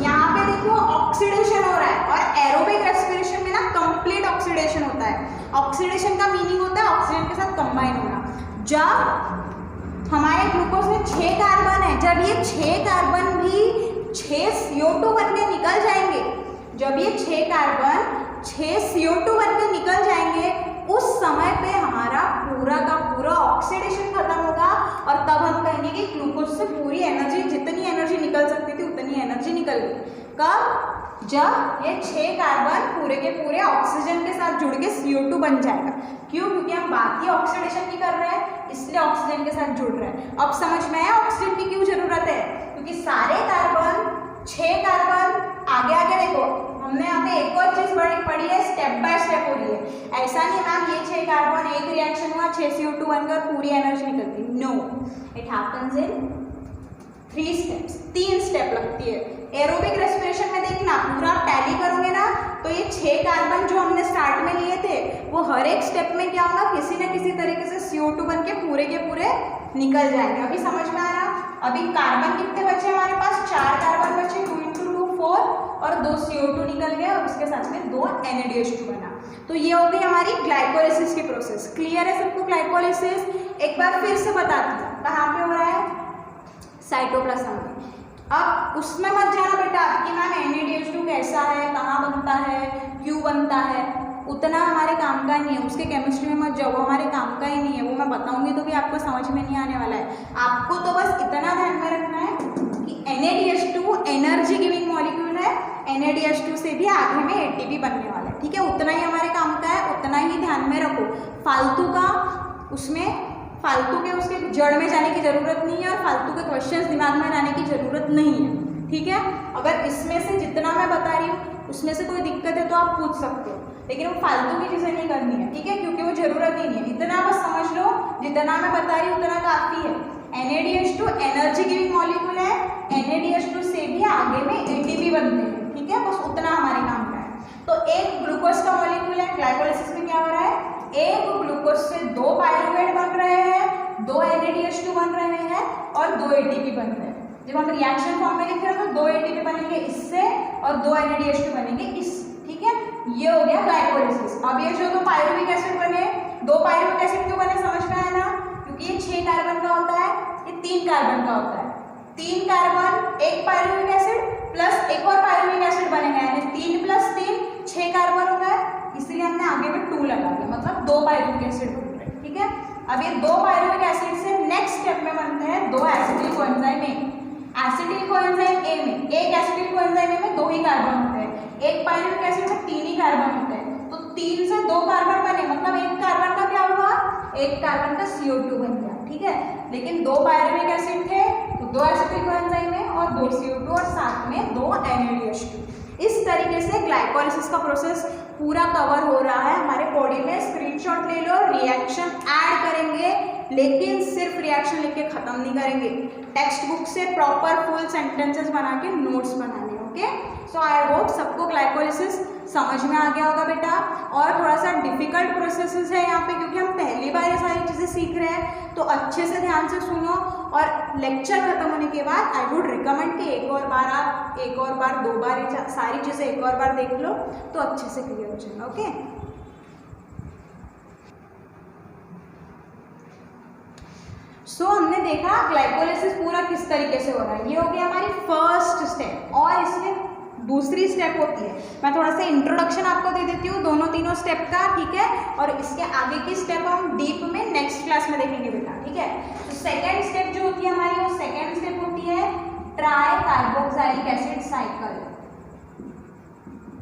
यहाँ पे देखो ऑक्सीडेशन हो रहा है, और एरोबिक रेस्पिरेशन में ना कंप्लीट ऑक्सीडेशन होता है। ऑक्सीडेशन का मीनिंग होता है ऑक्सीजन के साथ कंबाइन होना। जब हमारे ग्लूकोज में 6 कार्बन है, जब ये 6 कार्बन भी 6 CO2 बन के निकल जाएंगे, जब ये 6 कार्बन 6 CO2 बन के निकल जाएंगे, उस समय पे हमारा पूरा का पूरा ऑक्सीडेशन खत्म होगा, और तब हम कहेंगे कि ग्लूकोज से पूरी एनर्जी, जितनी एनर्जी निकल सकती थी उतनी एनर्जी निकल गई। कब? जब ये 6 कार्बन पूरे के पूरे ऑक्सीजन के साथ जुड़ के CO2 बन जाएगा। क्यों? क्योंकि हम बाकी ऑक्सीडेशन नहीं कर रहे हैं, इसलिए ऑक्सीजन के साथ जुड़ रहे हैं। अब समझ में आया ऑक्सीजन की क्यों जरूरत है? क्योंकि सारे कार्बन 6 कार्बन, आगे आगे देखो, हमने यहाँ पे एक और चीज पढ़ी है, स्टेप बाय स्टेप हो रही है। ऐसा नहीं मैम ये 6 कार्बन एक रिएक्शन हुआ 6 CO2 बनकर पूरी एनर्जी निकलती, no, it happens in 3 steps, 3 step लगती है। एरोबिक रेस्पिरेशन में देखना, पूरा आप टैली करोगे ना, तो ये 6 कार्बन जो हमने स्टार्ट में लिए थे, वो हर एक स्टेप में क्या होगा? किसी न किसी तरीके से CO2 बन के पूरे निकल जाएंगे। अभी समझ में आ रहा? अभी कार्बन कितने बचे हमारे पास? 4 कार्बन बचे, 2 × 2 4, और 2 CO2 निकल गए, और उसके साथ में 2 NADH2 बना। तो ये हो गई हमारी ग्लाइकोलाइसिस की प्रोसेस। क्लियर है सबको ग्लाइकोलाइसिस? एक बार फिर से बताती हूँ, कहाँ पे हो रहा है? साइटोप्लाज्म में। अब उसमें मत जाना बेटा कि मैम NADH2 कैसा है, कहाँ बनता है, क्यों बनता है, उतना हमारे काम का नहीं है, उसके केमिस्ट्री में मत जाओ, वो हमारे काम का ही नहीं है। वो मैं बताऊंगी तो भी आपको समझ में नहीं आने वाला है। आपको तो बस इतना ध्यान में रखना है कि NADH2 एनर्जी गिविंग मॉलिक्यूल है, NADH2 से भी आगे में ATP बनने वाला है, ठीक है। उतना ही हमारे काम का है, उतना ही ध्यान में रखो। फालतू का उसमें फालतू के उसके जड़ में जाने की ज़रूरत नहीं है और फालतू के क्वेश्चंस दिमाग में लाने की ज़रूरत नहीं है, ठीक है। अगर इसमें से जितना मैं बता रही हूँ उसमें से कोई दिक्कत है तो आप पूछ सकते हो, लेकिन वो फालतू की चीज़ें नहीं करनी है, ठीक है, क्योंकि वो ज़रूरत ही नहीं है। इतना बस समझ लो, जितना मैं बता रही हूँ उतना काफ़ी है। NADH2 एनर्जी गिविंग मॉलिक्यूल है, NADH2 से भी आगे में ATP बनते हैं, ठीक है, बस उतना हमारे काम का है। तो एक ग्लूकोज का मॉलिक्यूल है, ग्लाइकोलाइसिस में क्या हो रहा है, एक ग्लूकोज से 2 पायरुवेट बन रहे हैं, 2 NADH2 बन रहे हैं और 2 ATP बन रहे हैं। जब हम रिएक्शन फॉर्म में लिख रहे हैं तो 2 ATP बनेंगे इससे और 2 NADH2 बनेंगे इस, ठीक है, ये हो गया ग्लाइकोलाइसिस। अब ये जो 2 पायरुविक एसिड बने, 2 पायरुविक एसिड क्यों बने समझ में आया ना, क्योंकि ये 6 कार्बन का होता है, ये 3 कार्बन का होता है। 3 कार्बन, एक पायरुविक एसिड प्लस एक और पायरुविक एसिड बनेगा, यानी 3 + 3 6 कार्बन हो गए, इसलिए हमने आगे में 2 लगा दिया, मतलब 2 पायरुविक एसिड बन रहे हैं, ठीक है। अब ये 2 पायरुविक एसिड से नेक्स्ट स्टेप में बनते हैं 2 acetyl coenzyme A. Acetyl coenzyme A में, एक एसिटिल कोएंजाइम ए में 2 ही कार्बन होते हैं, एक पायरुविक एसिड में 3 ही कार्बन होते हैं, तो 3 से 2 कार्बन बने, मतलब एक कार्बन का क्या हुआ, एक कार्बन का CO2 बन गया, ठीक है। लेकिन 2 पायरुविक एसिड थे तो 2 एसिटिल कोएंजाइम है और 2 CO2 और साथ में 2 NADH2। इस तरीके से ग्लाइकोलाइसिस का प्रोसेस पूरा कवर हो रहा है हमारे बॉडी में। स्क्रीनशॉट ले लो, रिएक्शन ऐड करेंगे, लेकिन सिर्फ रिएक्शन लिख के खत्म नहीं करेंगे, टेक्स्ट बुक से प्रॉपर फुल सेंटेंसेस बना के नोट्स बनाने, ओके। सो आई होप सबको ग्लाइकोलाइसिस समझ में आ गया होगा बेटा। और थोड़ा सा डिफिकल्ट प्रोसेसेस है यहाँ पे, क्योंकि हम पहली बार ये सारी चीज़ें सीख रहे हैं, तो अच्छे से ध्यान से सुनो और लेक्चर खत्म होने के बाद आई वुड रिकमेंड कि एक और बार आप 2 बार ये सारी चीज़ें एक और बार देख लो तो अच्छे से क्लियर हो जाएगा, ओके। सो हमने देखा ग्लाइकोलाइसिस पूरा किस तरीके से हो रहा है, ये हो गया हमारी फर्स्ट स्टेप। और इसमें दूसरी स्टेप होती है, मैं थोड़ा सा इंट्रोडक्शन आपको दे देती हूँ दोनों तीनों स्टेप का, ठीक है, और इसके आगे की स्टेप हम डीप में नेक्स्ट क्लास में देखेंगे बेटा, ठीक है। तो सेकेंड स्टेप जो होती है हमारी, वो सेकेंड स्टेप होती है try carboxylic acid cycle.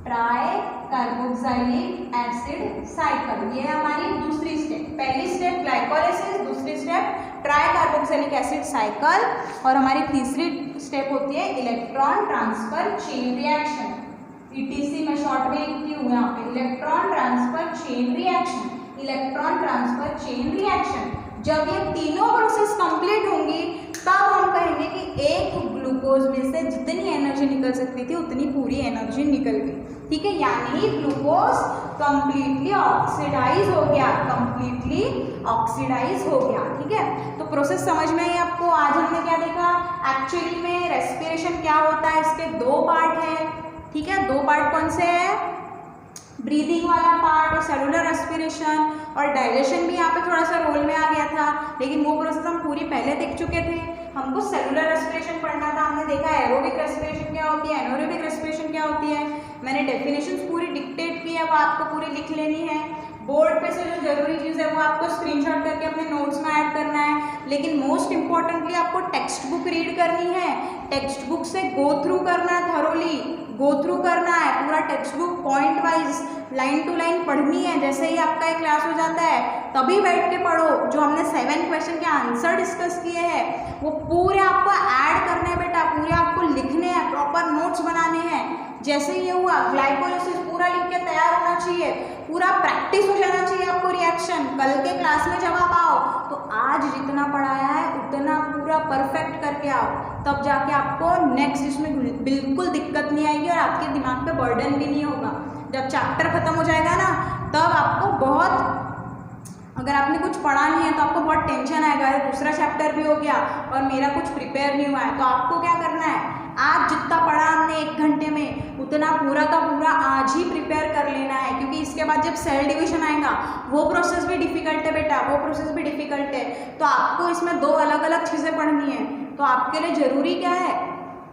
Try carboxylic acid cycle, ये है हमारी दूसरी स्टेप। पहली स्टेप ग्लाइकोलाइसिस, दूसरी step try carboxylic acid cycle, और हमारी तीसरी स्टेप होती है electron transfer chain reaction. ETC में शॉर्ट में लिखती हूँ यहाँ पे, electron transfer chain reaction, electron transfer chain reaction. जब ये तीनों प्रोसेस कंप्लीट होंगी तब हम कहेंगे कि एक ग्लूकोज में से जितनी एनर्जी निकल सकती थी उतनी पूरी एनर्जी निकल गई, ठीक है, यानी ग्लूकोज कंप्लीटली ऑक्सीडाइज हो गया, कंप्लीटली ऑक्सीडाइज हो गया, ठीक है। तो प्रोसेस समझ में आई आपको। आज हमने क्या देखा, एक्चुअली में रेस्पिरेशन क्या होता है, इसके 2 पार्ट हैं, ठीक है। 2 पार्ट कौन से हैं, ब्रीदिंग वाला पार्ट और सेलुलर रेस्पिरेशन, और डाइजेशन भी यहाँ पे थोड़ा सा रोल में आ गया था, लेकिन वो प्रोसेस हम पूरी पहले देख चुके थे। हमको सेलुलर रेस्पिरेशन पढ़ना था, हमने देखा एरोबिक रेस्पिरेशन क्या होती है, एनारोबिक रेस्पिरेशन क्या होती है। मैंने डेफिनेशंस पूरी डिक्टेट की है, वो आपको पूरी लिख लेनी है। बोर्ड पे से जो जरूरी चीज़ है वो आपको स्क्रीनशॉट करके अपने नोट्स में ऐड करना है, लेकिन मोस्ट इंपॉर्टेंटली आपको टेक्स्ट बुक रीड करनी है, टेक्स्ट बुक से गो थ्रू करना है, थरोली गो थ्रू करना है, पूरा textbook point wise line to line पढ़नी है। जैसे ही आपका एक क्लास हो जाता है तभी बैठ के पढ़ो, जो हमने 7 क्वेश्चन के आंसर डिस्कस किए हैं वो पूरे आपको ऐड करने हैं बेटा, पूरे आपको लिखने हैं, प्रॉपर नोट्स बनाने हैं। जैसे ये हुआ ग्लाइकोलाइसिस पूरा लिख के तैयार होना चाहिए, पूरा प्रैक्टिस हो जाना चाहिए आपको रिएक्शन। कल के क्लास में जब आप आओ तो आज जितना पढ़ाया है उतना पूरा परफेक्ट करके आओ, तब जाके आपको नेक्स्ट इसमें बिल्कुल दिक्कत नहीं आएगी और आपके दिमाग पे बर्डन भी नहीं होगा। जब चैप्टर खत्म हो जाएगा ना तब आपको बहुत, अगर आपने कुछ पढ़ा नहीं है तो आपको बहुत टेंशन आएगा, दूसरा चैप्टर भी हो गया और मेरा कुछ प्रिपेयर नहीं हुआ है। तो आपको क्या करना है, आज जितना पढ़ा हमने 1 घंटे में उतना पूरा का पूरा आज ही प्रिपेयर कर लेना है, क्योंकि इसके बाद जब सेल डिवीजन आएगा वो प्रोसेस भी डिफिकल्ट है बेटा, वो प्रोसेस भी डिफिकल्ट है। तो आपको इसमें 2 अलग अलग चीज़ें पढ़नी है। तो आपके लिए ज़रूरी क्या है,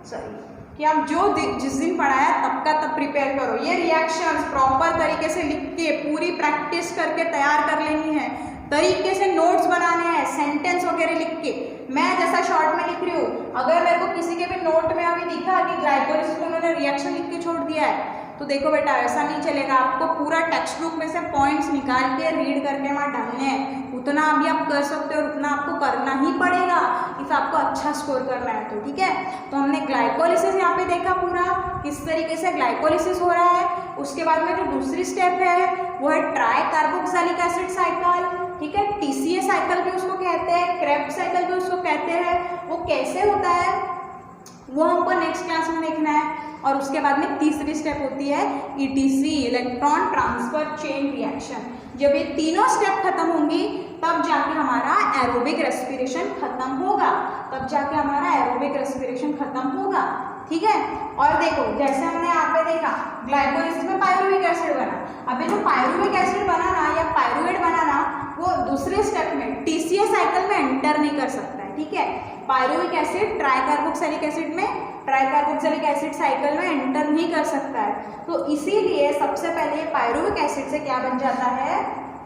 सही कि आप जो जिस दिन पढ़ाया तब का तब प्रिपेयर करो। ये रिएक्शंस प्रॉपर तरीके से लिख के पूरी प्रैक्टिस करके तैयार कर लेनी है, तरीके से नोट्स बनाने हैं, सेंटेंस वगैरह लिख के। मैं जैसा शॉर्ट में लिख रही हूँ, अगर मेरे को किसी के भी नोट में अभी दिखा कि ग्लाइकोलाइसिस में उन्होंने रिएक्शन लिख के छोड़ दिया है तो देखो बेटा ऐसा नहीं चलेगा, आपको पूरा टेक्स्ट बुक में से पॉइंट्स निकाल के रीड करके वहाँ डालने हैं। उतना अभी आप कर सकते हो और उतना आपको करना ही पड़ेगा इफ आपको अच्छा स्कोर करना है तो, ठीक है। तो हमने ग्लाइकोलिसिस यहाँ पे देखा पूरा किस तरीके से ग्लाइकोलिसिस हो रहा है। उसके बाद में जो दूसरी स्टेप है वो है ट्राई कार्बोक्सिलिक एसिड साइकिल, ठीक है। TCA साइकिल भी उसको कहते हैं, क्रेब्स साइकिल भी उसको कहते हैं। वो कैसे होता है वो हमको नेक्स्ट क्लास में देखना है। और उसके बाद में तीसरी स्टेप होती है ETC, electron transfer chain reaction. जब ये तीनों स्टेप खत्म होंगी तब जाके हमारा एरोबिक रेस्पिरेशन खत्म होगा, तब जाके हमारा एरोबिक रेस्पिरेशन खत्म होगा, ठीक है। और देखो जैसे हमने यहाँ पे देखा ग्लाइकोलिसिस में पायरुविक एसिड बना, अभी जो पायरुविक एसिड बनाना या पायरुवेट बनाना वो दूसरे स्टेप में TCA साइकिल में एंटर नहीं कर सकता है, ठीक है। पायरुविक एसिड ट्राइकार्बोक्सिलिक एसिड में, ट्राइकार्बोक्सिलिक एसिड साइकिल में एंटर नहीं कर सकता है। तो इसीलिए सबसे पहले पायरुविक एसिड से क्या बन जाता है,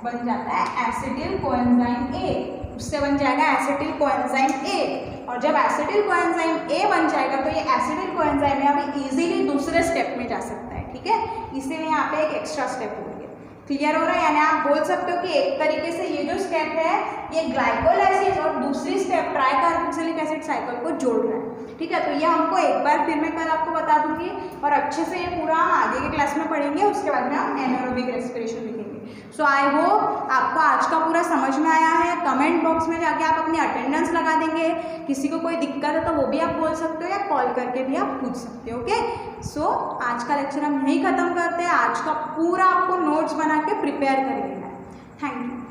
बन जाता है एसिटिल कोएंजाइम A, उससे बन जाएगा एसिटिल कोएंजाइम A। और जब एसिटिल कोएंजाइम A बन जाएगा तो ये एसिटिल कोएंजाइम अभी इजीली दूसरे स्टेप में जा सकता है, ठीक है। इसीलिए यहाँ पे एक एक्स्ट्रा स्टेप हो गया। क्लियर हो रहा है, यानी आप बोल सकते हो कि एक तरीके से ये जो स्टेप है ये ग्लाइकोलाइसिस और दूसरी स्टेप ट्राइकार्बोक्सिलिक एसिड साइकिल को जोड़ रहा है, ठीक है। तो ये हमको एक बार फिर मैं कल आपको बता दूंगी और अच्छे से ये पूरा हम आगे के क्लास में पढ़ेंगे। उसके बाद में हम एनारोबिक रेस्पिरेशन लिखेंगे। सो आई होप आपको आज का पूरा समझ में आया है। कमेंट बॉक्स में जाके आप अपनी अटेंडेंस लगा देंगे। किसी को कोई दिक्कत है तो वो भी आप बोल सकते हो या कॉल करके भी आप पूछ सकते हो, ओके। सो आज का लेक्चर हम यहीं ख़त्म करते हैं। आज का पूरा आपको नोट्स बना के प्रिपेयर कर लेना है। Thank you.